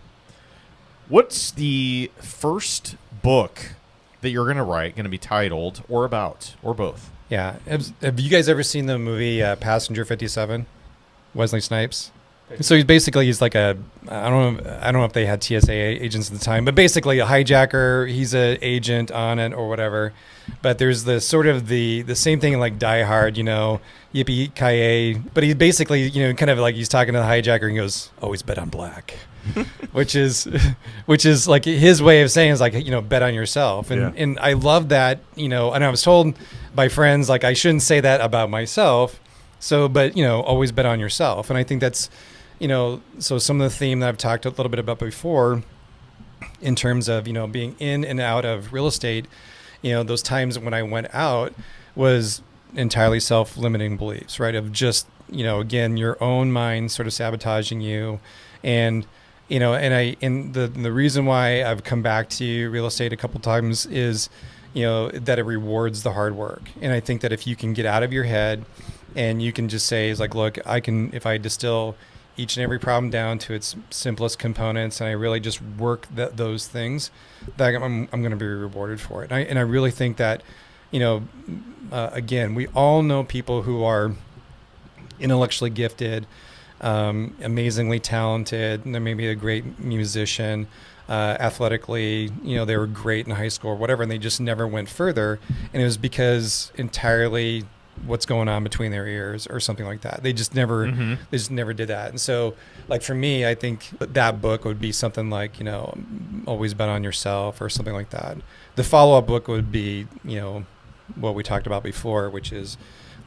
What's the first book that you're going to write going to be titled or about or both? Yeah. Have you guys ever seen the movie Passenger 57? Wesley Snipes? So he's like I don't know if they had TSA agents at the time, but basically a hijacker. He's an agent on it or whatever. But there's the sort of the same thing in like Die Hard, yippee-ki-yay. But he basically, kind of like he's talking to the hijacker and he goes, "Always bet on black," which is like his way of saying is like bet on yourself. And I love that, and I was told by friends like I shouldn't say that about myself. So, but always bet on yourself. And I think that's so some of the theme that I've talked a little bit about before in terms of, being in and out of real estate, those times when I went out was entirely self-limiting beliefs, right? Of just, again, your own mind sort of sabotaging you. And, and the reason why I've come back to real estate a couple times is, that it rewards the hard work. And I think that if you can get out of your head and you can just say, look, if I distill each and every problem down to its simplest components, and I really just work those things, that I'm going to be rewarded for it. And I really think that, again, we all know people who are intellectually gifted, amazingly talented, and they may be a great musician, athletically, they were great in high school or whatever, and they just never went further. And it was because entirely what's going on between their ears or something like that. They just never did that. And so, like, for me, I think that book would be something like, Always Bet on Yourself or something like that. The follow-up book would be, what we talked about before, which is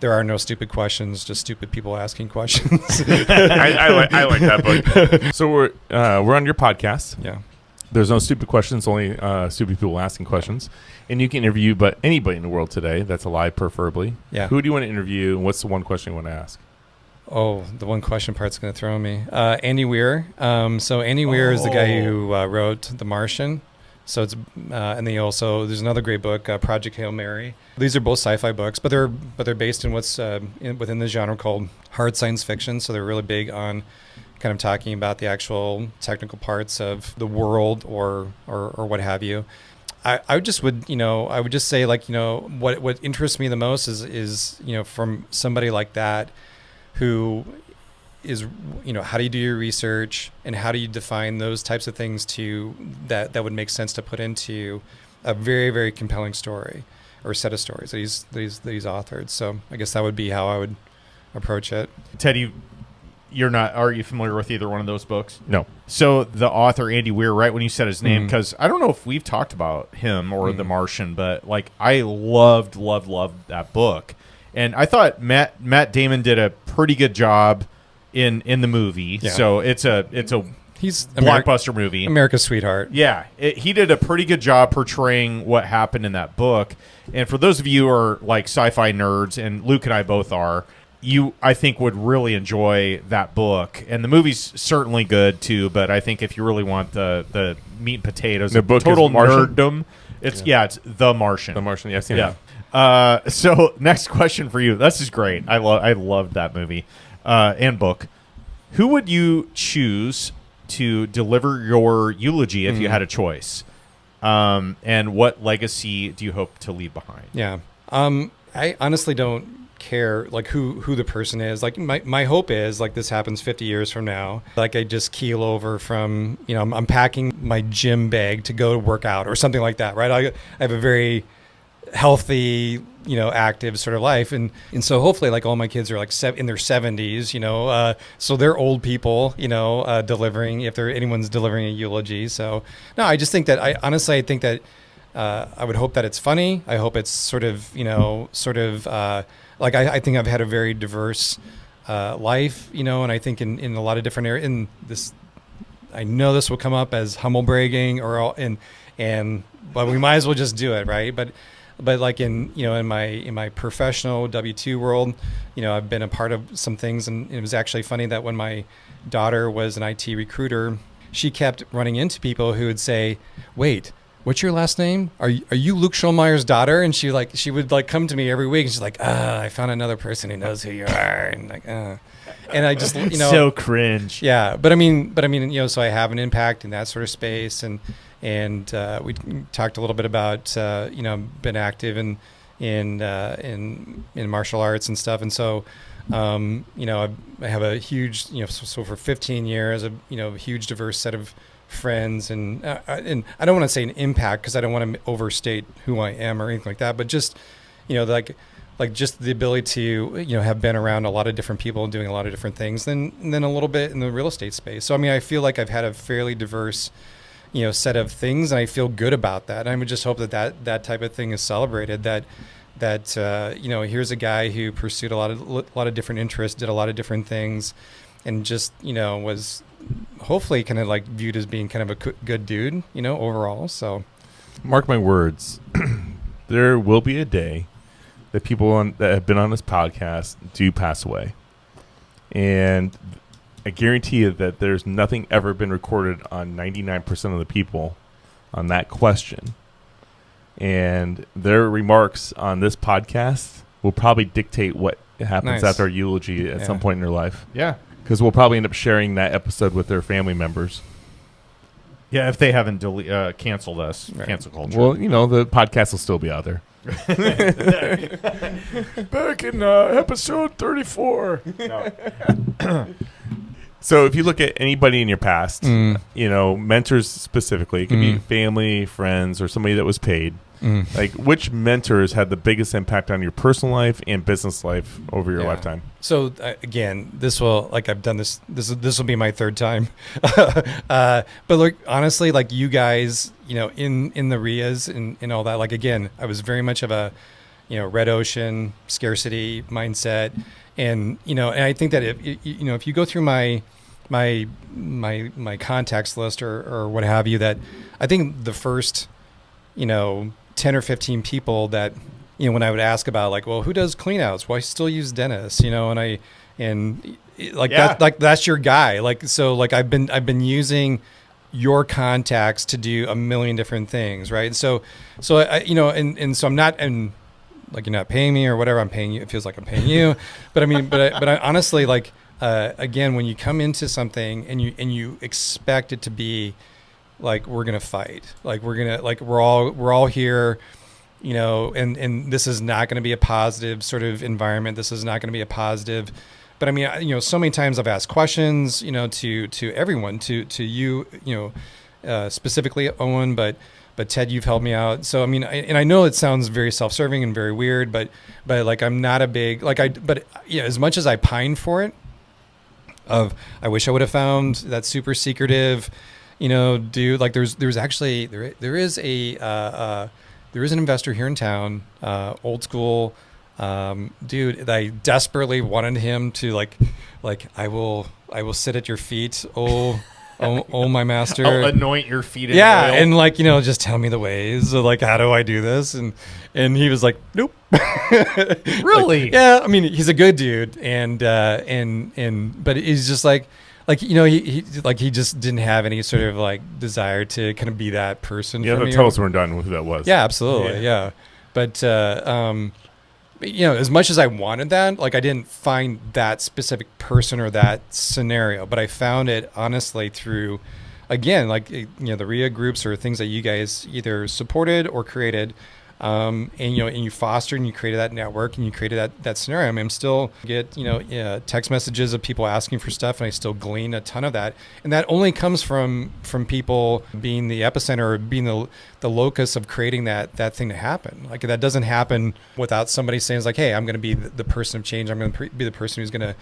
There Are No Stupid Questions, Just Stupid People Asking Questions. I like that book. So we're on your podcast. Yeah. There's no stupid questions, only stupid people asking questions. And you can interview anybody in the world today that's alive, preferably. Yeah. Who do you want to interview, and what's the one question you want to ask? Oh, the one question part's going to throw me. Andy Weir. So Andy Weir is the guy who wrote The Martian. So it's and they also there's another great book, Project Hail Mary. These are both sci-fi books, but they're based in what's within the genre called hard science fiction. So they're really big on kind of talking about the actual technical parts of the world or what have you. I would just say, like, what interests me the most is from somebody like that who is, how do you do your research and how do you define those types of things that would make sense to put into a very, very compelling story or set of stories that he's authored. So I guess that would be how I would approach it. Teddy, are you familiar with either one of those books? No. So the author, Andy Weir, right when you said his name, because I don't know if we've talked about him or The Martian, but like I loved that book. And I thought Matt Damon did a pretty good job in the movie. Yeah. So it's a he's blockbuster movie. America's sweetheart. Yeah. He did a pretty good job portraying what happened in that book. And for those of you who are like sci-fi nerds, and Luke and I both are, you, I think, would really enjoy that book. And the movie's certainly good, too, but I think if you really want the meat and potatoes, the book total is Martian? nerddom, it's The Martian. The Martian, yes. Yeah. So next question for you. This is great. I loved that movie and book. Who would you choose to deliver your eulogy if you had a choice? And what legacy do you hope to leave behind? Yeah. I honestly don't care like who the person is. Like my hope is like this happens 50 years from now. Like I just keel over from, I'm packing my gym bag to go work out or something like that, right? I have a very healthy, active sort of life. And so hopefully like all my kids are like in their 70s, so they're old people, delivering, if anyone's delivering a eulogy. So no, I just think that I think that I would hope that it's funny. I hope it's sort of, like I think I've had a very diverse life, and I think in a lot of different areas. In this, I know this will come up as humble bragging but we might as well just do it, right? But like in my professional W-2 world, I've been a part of some things, and it was actually funny that when my daughter was an IT recruiter, she kept running into people who would say, "Wait, what's your last name? Are you Luke Schollmeyer's daughter?" And she would come to me every week and she's like, I found another person who knows who you are. And like, and I just, so cringe. Yeah. But I mean, so I have an impact in that sort of space. And we talked a little bit about, been active in martial arts and stuff. And so, I have a huge, so for 15 years, a huge diverse set of friends, and I don't want to say an impact because I don't want to overstate who I am or anything like that, but just like just the ability to have been around a lot of different people doing a lot of different things, and then a little bit in the real estate space. So I mean, I feel like I've had a fairly diverse set of things, and I feel good about that. And I would just hope that type of thing is celebrated, that here's a guy who pursued a lot of different interests, did a lot of different things, and just was hopefully kind of like viewed as being kind of a good dude, overall. So mark my words, there will be a day that people that have been on this podcast do pass away. And I guarantee you that there's nothing ever been recorded on 99% of the people on that question. And their remarks on this podcast will probably dictate what happens after our eulogy at some point in their life. Yeah. Because we'll probably end up sharing that episode with their family members. Yeah, if they haven't canceled us, cancel culture. Well, the podcast will still be out there. Back in episode 34. No. So if you look at anybody in your past, mentors specifically, it could be family, friends, or somebody that was paid. Like, which mentors had the biggest impact on your personal life and business life over your lifetime? So again, this will, like, I've done this will be my third time. But look, honestly, like you guys, in the REIAs and all that, like, again, I was very much of a, red ocean scarcity mindset. And, and I think that if you go through my contacts list or what have you, that I think the first, 10 or 15 people that, when I would ask about, like, well, who does clean outs? Well, I still use dentists, that's your guy. Like, so like I've been using your contacts to do a million different things, right? So I, and so I'm not, and like, you're not paying me or whatever, I'm paying you. It feels like I'm paying you, but I mean, but I honestly, like, again, when you come into something and you expect it to be like, we're gonna fight, like we're all here, and this is not going to be a positive sort of environment. This is not going to be a positive. But I mean, so many times I've asked questions, to everyone, to you, specifically Owen, but Ted, you've helped me out. So I mean, I know it sounds very self-serving and very weird, but like, I'm not a big, like, as much as I pine for it, I wish I would have found that super secretive, dude. Like, there is an investor here in town, old school. Dude, that I desperately wanted him to like I will sit at your feet, oh my master. I'll anoint your feet in oil. And like, just tell me the ways. So like, how do I do this? And he was like, nope. Really? Like, yeah, I mean, he's a good dude, and but he's just like he just didn't have any sort of like desire to kind of be that person. Yeah, tell us when we're done who that was. Yeah, absolutely. Yeah. But as much as I wanted that, like, I didn't find that specific person or that scenario, but I found it honestly through, again, like, the REIA groups or things that you guys either supported or created, and you fostered and you created that network and you created that scenario. I mean, I'm still get, text messages of people asking for stuff, and I still glean a ton of that. And that only comes from people being the epicenter or being the locus of creating that thing to happen. Like, that doesn't happen without somebody saying, like, hey, I'm going to be the person of change. I'm going to be the person who's going to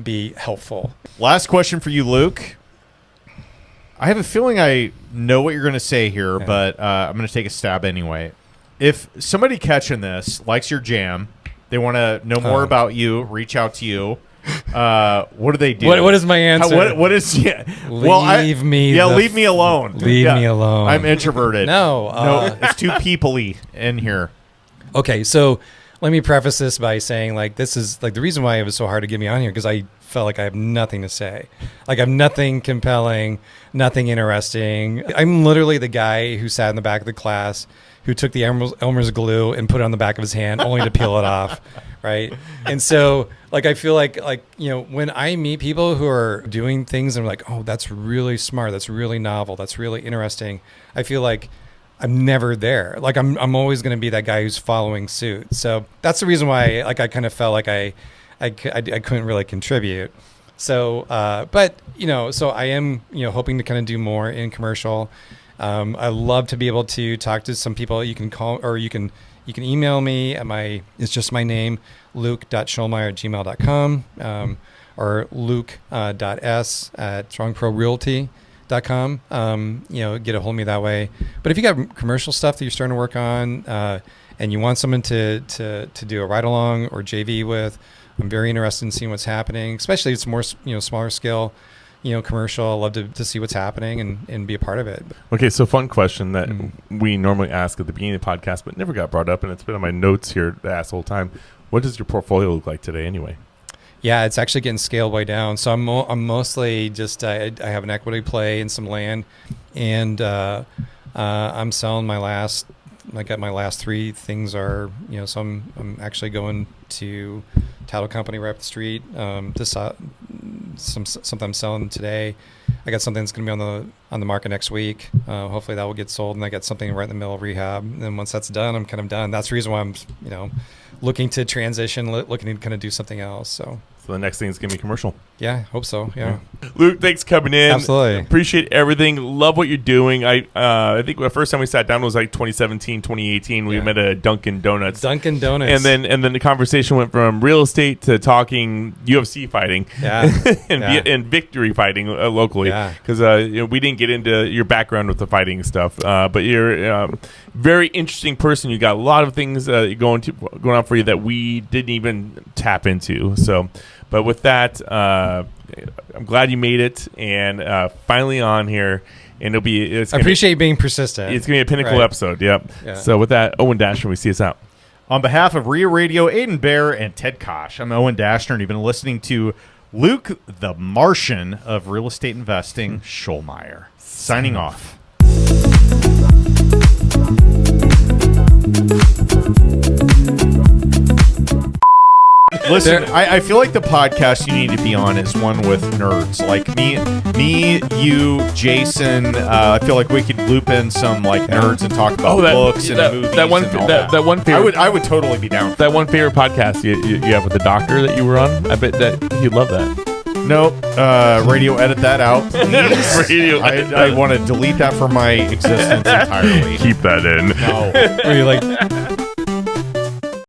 be helpful. Last question for you, Luke. I have a feeling I know what you're going to say here, but I'm going to take a stab anyway. If somebody catching this likes your jam, they want to know more about you, reach out to you, what do they do? What is my answer? What is? Yeah. Leave me. Yeah, leave me alone. Leave me alone. I'm introverted. No, it's too people-y in here. Okay, so let me preface this by saying, like, this is like the reason why it was so hard to get me on here, because I felt like I have nothing to say. Like, I have nothing compelling, nothing interesting. I'm literally the guy who sat in the back of the class, who took the Elmer's glue and put it on the back of his hand only to peel it off, right? And so, like, I feel like when I meet people who are doing things and I'm like, oh, that's really smart, that's really novel, that's really interesting, I feel like I'm never there. Like, I'm always going to be that guy who's following suit. So that's the reason why, like, I kind of felt like I couldn't really contribute. So, but so I am hoping to kind of do more in commercial. I love to be able to talk to some people. You can call, or you can email me at it's just my name, luke.schollmeyer@gmail.com, or luke.s@strongprorealty.com. Get a hold of me that way. But if you got commercial stuff that you're starting to work on, and you want someone to do a ride along or JV with, I'm very interested in seeing what's happening, especially if it's more, smaller scale, commercial. I love to see what's happening and be a part of it. Okay, so fun question that we normally ask at the beginning of the podcast, but never got brought up, and it's been on my notes here to ask the whole time. What does your portfolio look like today anyway? Yeah, it's actually getting scaled way down. So I'm mostly just, I have an equity play and some land, and I'm selling my last, I got my last three things are, so I'm actually going to title company right up the street. Something I'm selling today. I got something that's going to be on the market next week. Hopefully that will get sold, and I got something right in the middle of rehab. And then once that's done, I'm kind of done. That's the reason why I'm, looking to transition, looking to kind of do something else. So the next thing is going to be commercial. Yeah, hope so. Yeah. Luke, thanks for coming in. Absolutely. Appreciate everything. Love what you're doing. I think the first time we sat down was like 2017, 2018. We met at Dunkin' Donuts. Dunkin' Donuts. And then the conversation went from real estate to talking UFC fighting. Yeah. and victory fighting locally. Yeah. Because we didn't get into your background with the fighting stuff. But you're a very interesting person. You got a lot of things going on for you that we didn't even tap into. So, but with that, I'm glad you made it, and finally on here, and I appreciate you being persistent. It's gonna be a pinnacle episode. Yep. Yeah. So with that, Owen Dashner, we see us out. On behalf of REIA Radio, Aiden Bear, and Ted Kosh, I'm Owen Dashner, and you've been listening to Luke, the Martian of real estate investing, Schollmeyer. Signing off. Listen, I feel like the podcast you need to be on is one with nerds. Like me, you, Jason. I feel like we could loop in some like nerds and talk about books and movies. That one favorite. I would totally be down. That one favorite podcast you have with the doctor that you were on. I bet that he'd love that. Nope. Radio, edit that out, please. Radio. I want to delete that from my existence entirely. Keep that in. No. Were you like?